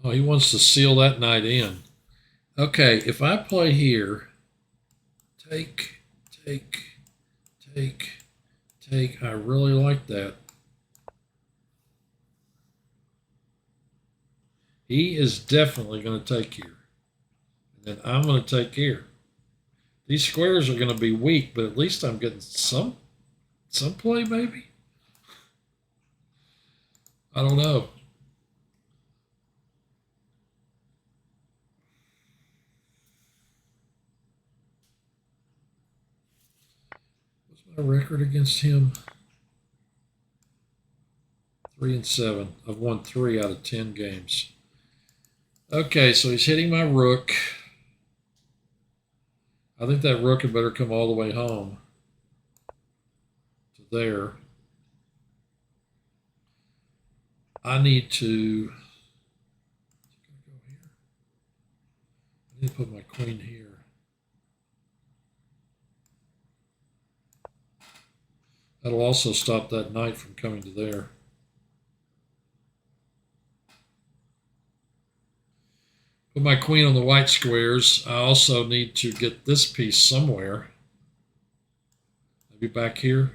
Oh, he wants to seal that knight in. Okay, if I play here, take, take, take, take, I really like that. He is definitely going to take here. And then I'm going to take here. These squares are going to be weak, but at least I'm getting some play, maybe? I don't know. What's my record against him? 3-7. I've won 3 out of 10 games. Okay, so he's hitting my rook. I think that rook had better come all the way home to there. I need to go here. I need to put my queen here. That'll also stop that knight from coming to there. Put my queen on the white squares. I also need to get this piece somewhere. Maybe back here.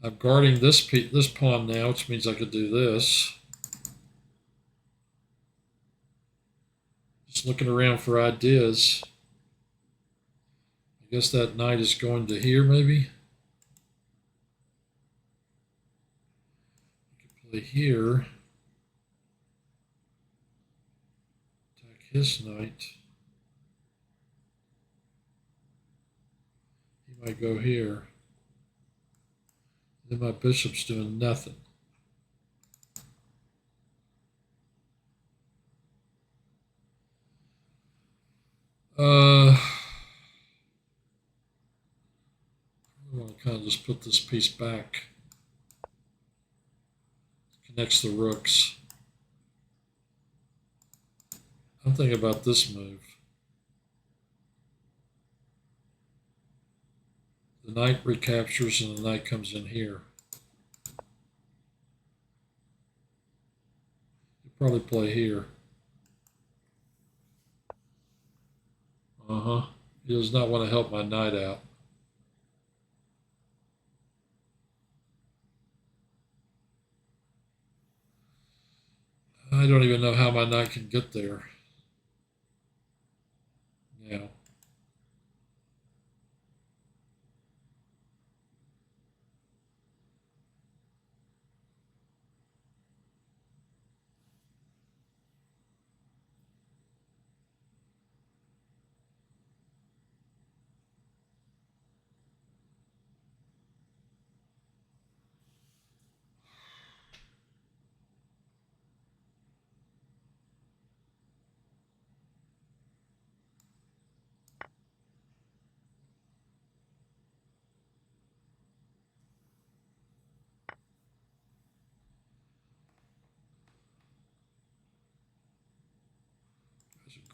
I'm guarding this pawn now, which means I could do this. Just looking around for ideas. I guess that knight is going to here, maybe. I could play here. Attack his knight. He might go here. Then my bishop's doing nothing. I want to kind of just put this piece back. Connects the rooks. I'm thinking about this move. The knight recaptures and the knight comes in here. You probably play here. He does not want to help my knight out. I don't even know how my knight can get there. Now.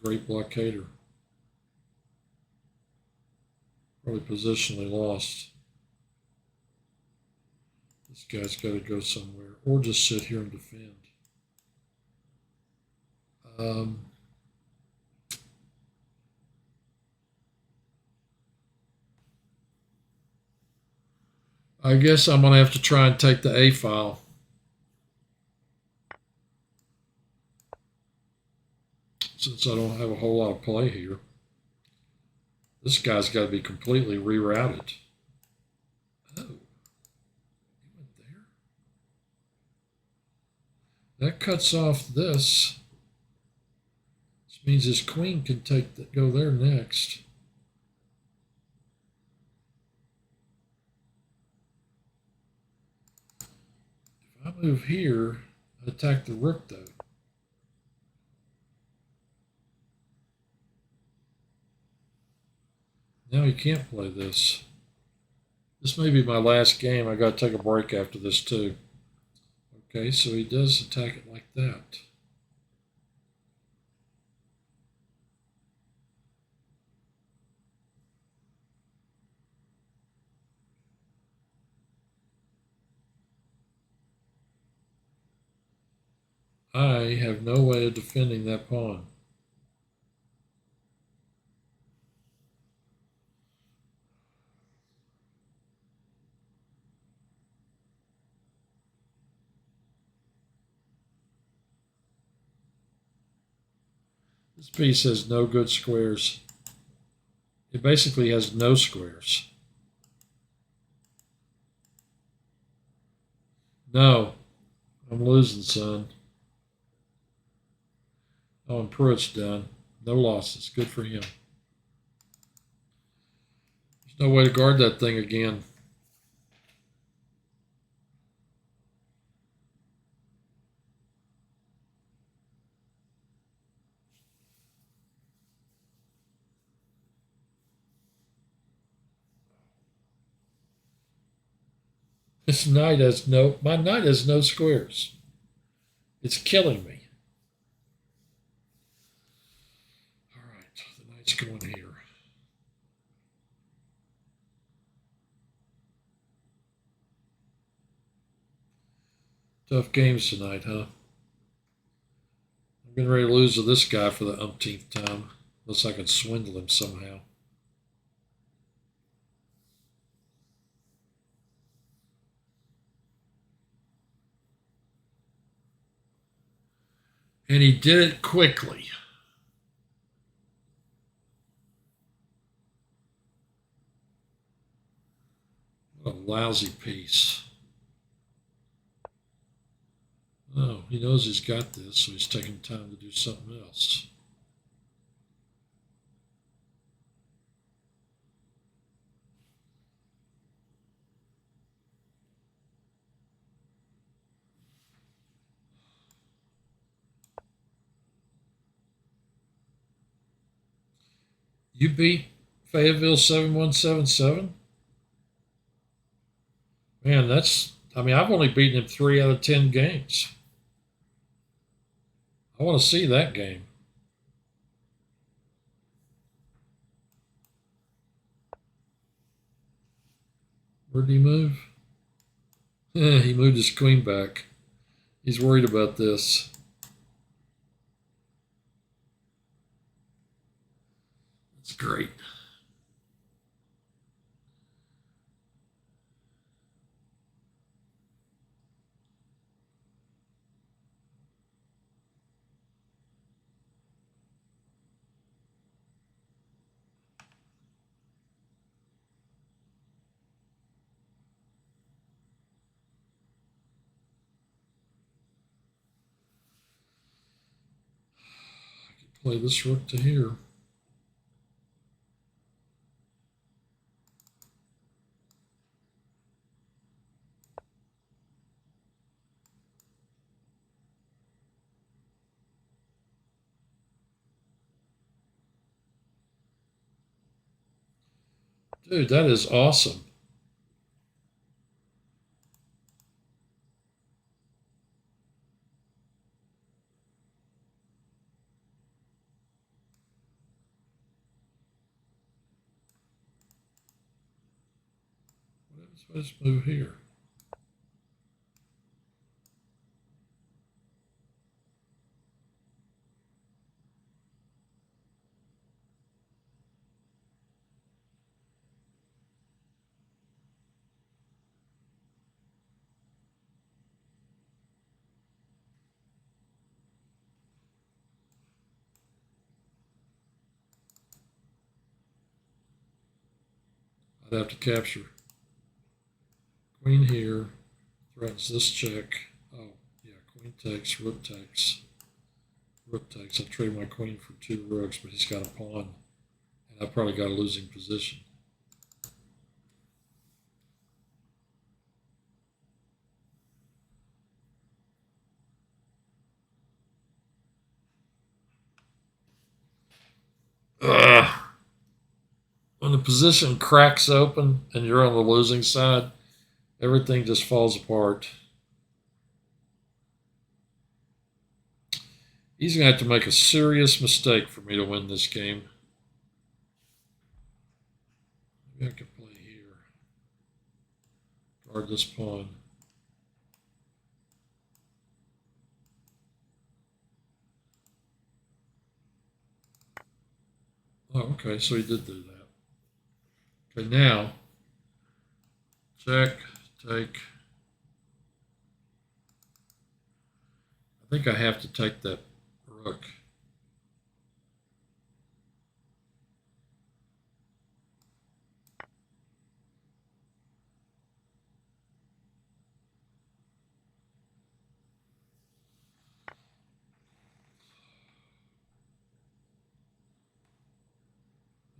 Great blockader. Probably positionally lost. This guy's got to go somewhere, or just sit here and defend. I guess I'm going to have to try and take the A file. Since I don't have a whole lot of play here. This guy's got to be completely rerouted. Oh, he went there. That cuts off this. This means his queen can go there next. If I move here, I attack the rook though. Now he can't play this. This may be my last game. I got to take a break after this too. Okay, so he does attack it like that. I have no way of defending that pawn. This piece has no good squares. It basically has no squares. No, I'm losing, son. Oh, and Pruitt's done. No losses. Good for him. There's no way to guard that thing again. My knight has no squares. It's killing me. All right, the knight's going here. Tough games tonight, huh? I'm getting ready to lose to this guy for the umpteenth time, unless I can swindle him somehow. And he did it quickly. What a lousy piece. Oh, he knows he's got this, so he's taking time to do something else. You beat Fayetteville 7177? Man, I've only beaten him 3 out of 10 games. I want to see that game. Where did he move? He moved his queen back. He's worried about this. That's great. Play this rook to here. Dude, that is awesome. Let's move here. I'd have to capture queen here, threatens this check. Oh, yeah, queen takes, rook takes, rook takes. I trade my queen for 2 rooks, but he's got a pawn, and I probably got a losing position. Ugh. When the position cracks open and you're on the losing side, everything just falls apart. He's going to have to make a serious mistake for me to win this game. Maybe I can play here. Guard this pawn. Oh, okay, so he did do that. Okay, now, check, take. I think I have to take that rook.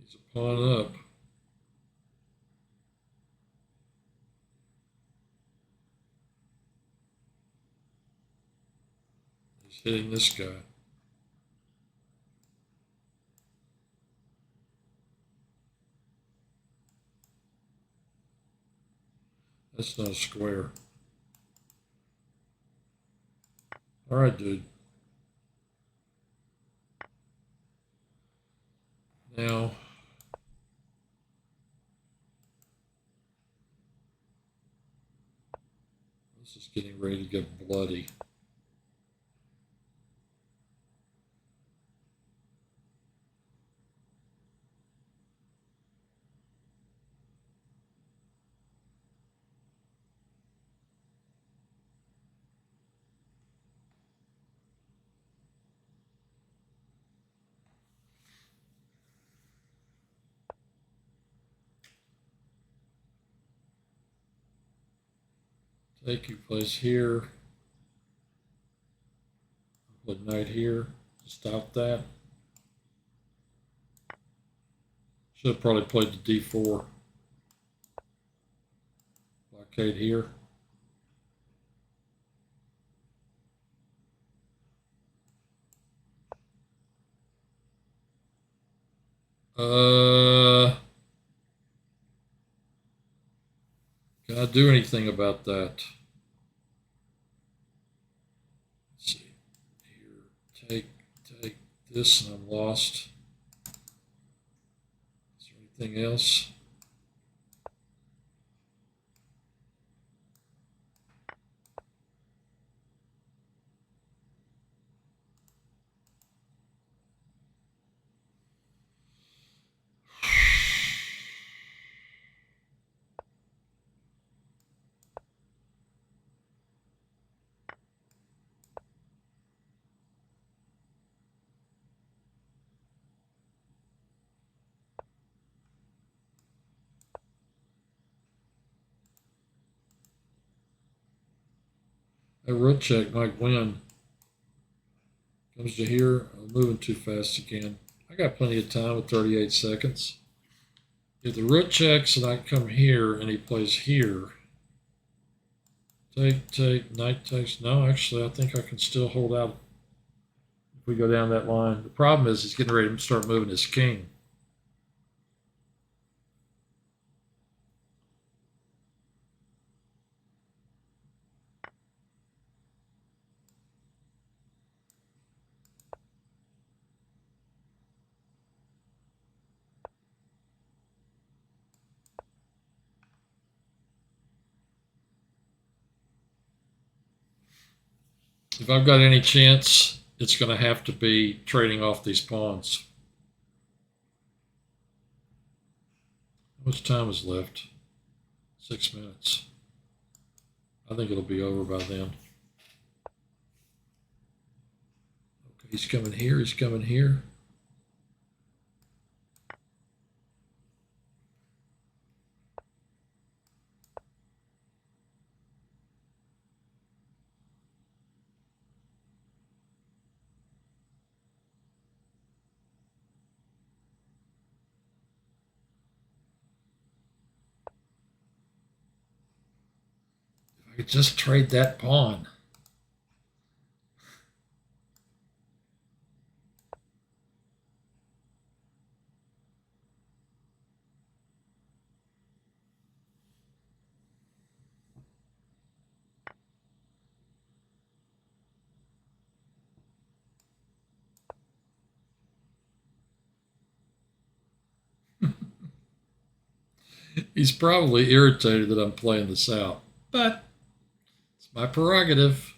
He's a pawn up. He's hitting this guy. That's not a square. All right, dude. Now, this is getting ready to get bloody. Take you place here. Put knight here. Stop that. Should have probably played the d4. Blockade here. Can I do anything about that? Let's see. Here, take this, and I'm lost. Is there anything else? That rook check might win. Comes to here. I'm moving too fast again. I got plenty of time with 38 seconds. If the rook checks and I come here and he plays here, take, knight takes. No, actually, I think I can still hold out if we go down that line. The problem is he's getting ready to start moving his king. If I've got any chance, it's going to have to be trading off these pawns. How much time is left? 6 minutes. I think it'll be over by then. Okay, he's coming here. He's coming here. If I could just trade that pawn. He's probably irritated that I'm playing this out, but it's my prerogative.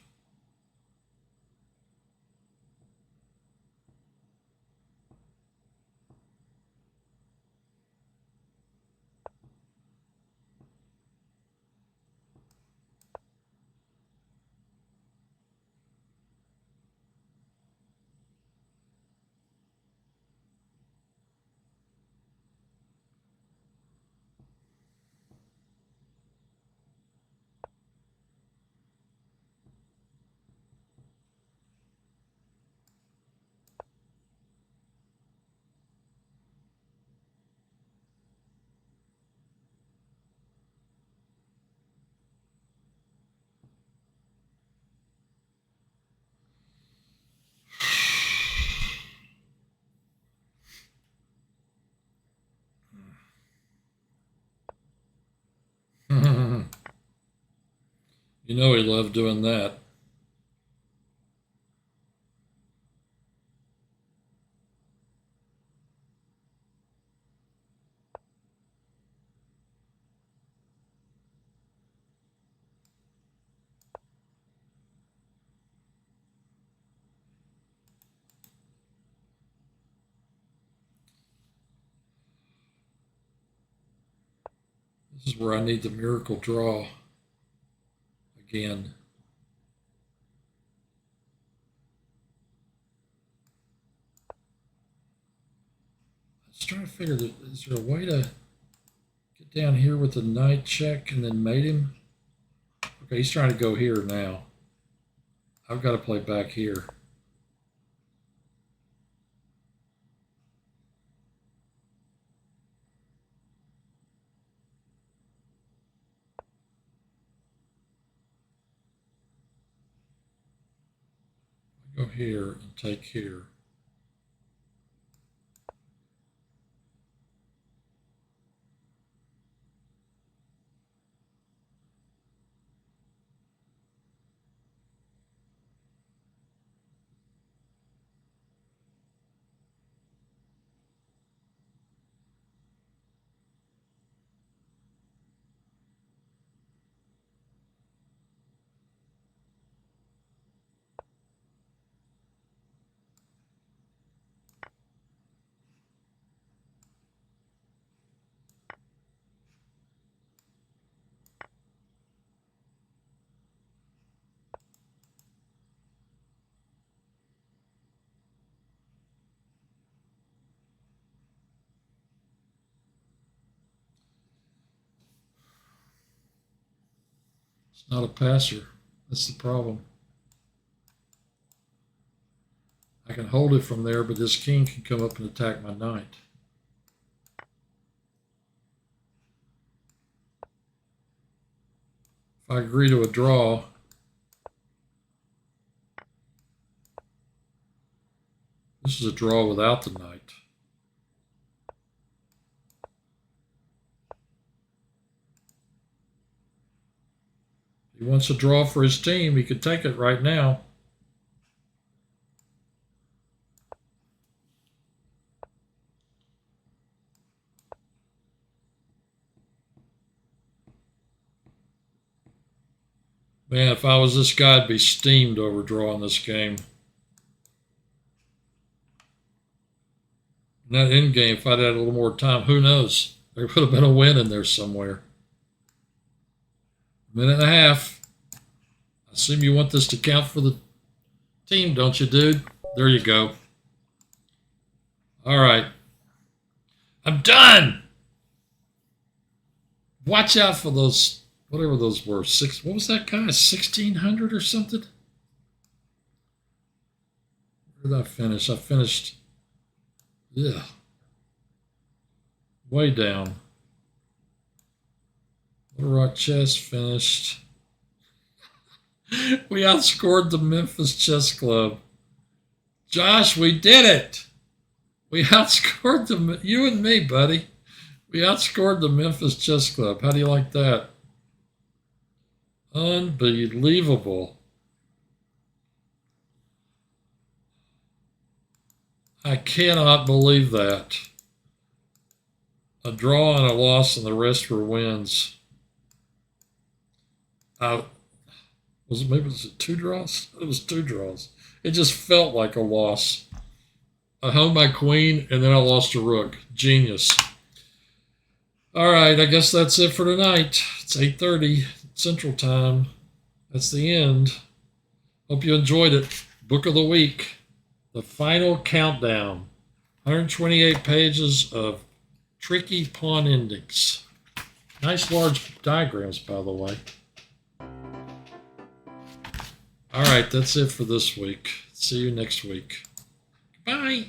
You know he loved doing that. This is where I need the miracle draw again. I was trying to figure that, is there a way to get down here with the knight check and then mate him? Okay, he's trying to go here now. I've got to play back here. Go here and take here. It's not a passer. That's the problem. I can hold it from there, but this king can come up and attack my knight. If I agree to a draw, this is a draw without the knight. If he wants a draw for his team, he could take it right now. Man, if I was this guy, I'd be steamed over drawing this game. In that end game, if I'd had a little more time, who knows? There would have been a win in there somewhere. Minute and a half. I assume you want this to count for the team, don't you, dude? There you go. All right. I'm done. Watch out for those, whatever those were. What was that guy? 1,600 or something? Where did I finish? I finished, yeah, way down. Little Rock Chess finished. We outscored the Memphis Chess Club. Josh, we did it. We outscored them, you and me, buddy. We outscored the Memphis Chess Club. How do you like that? Unbelievable. I cannot believe that. A draw and a loss, and the rest were wins. Maybe it was 2 draws? It was 2 draws. It just felt like a loss. I hung my queen, and then I lost a rook. Genius. All right, I guess that's it for tonight. It's 8:30 Central Time. That's the end. Hope you enjoyed it. Book of the week. The final countdown. 128 pages of tricky pawn endings. Nice large diagrams, by the way. All right, that's it for this week. See you next week. Bye.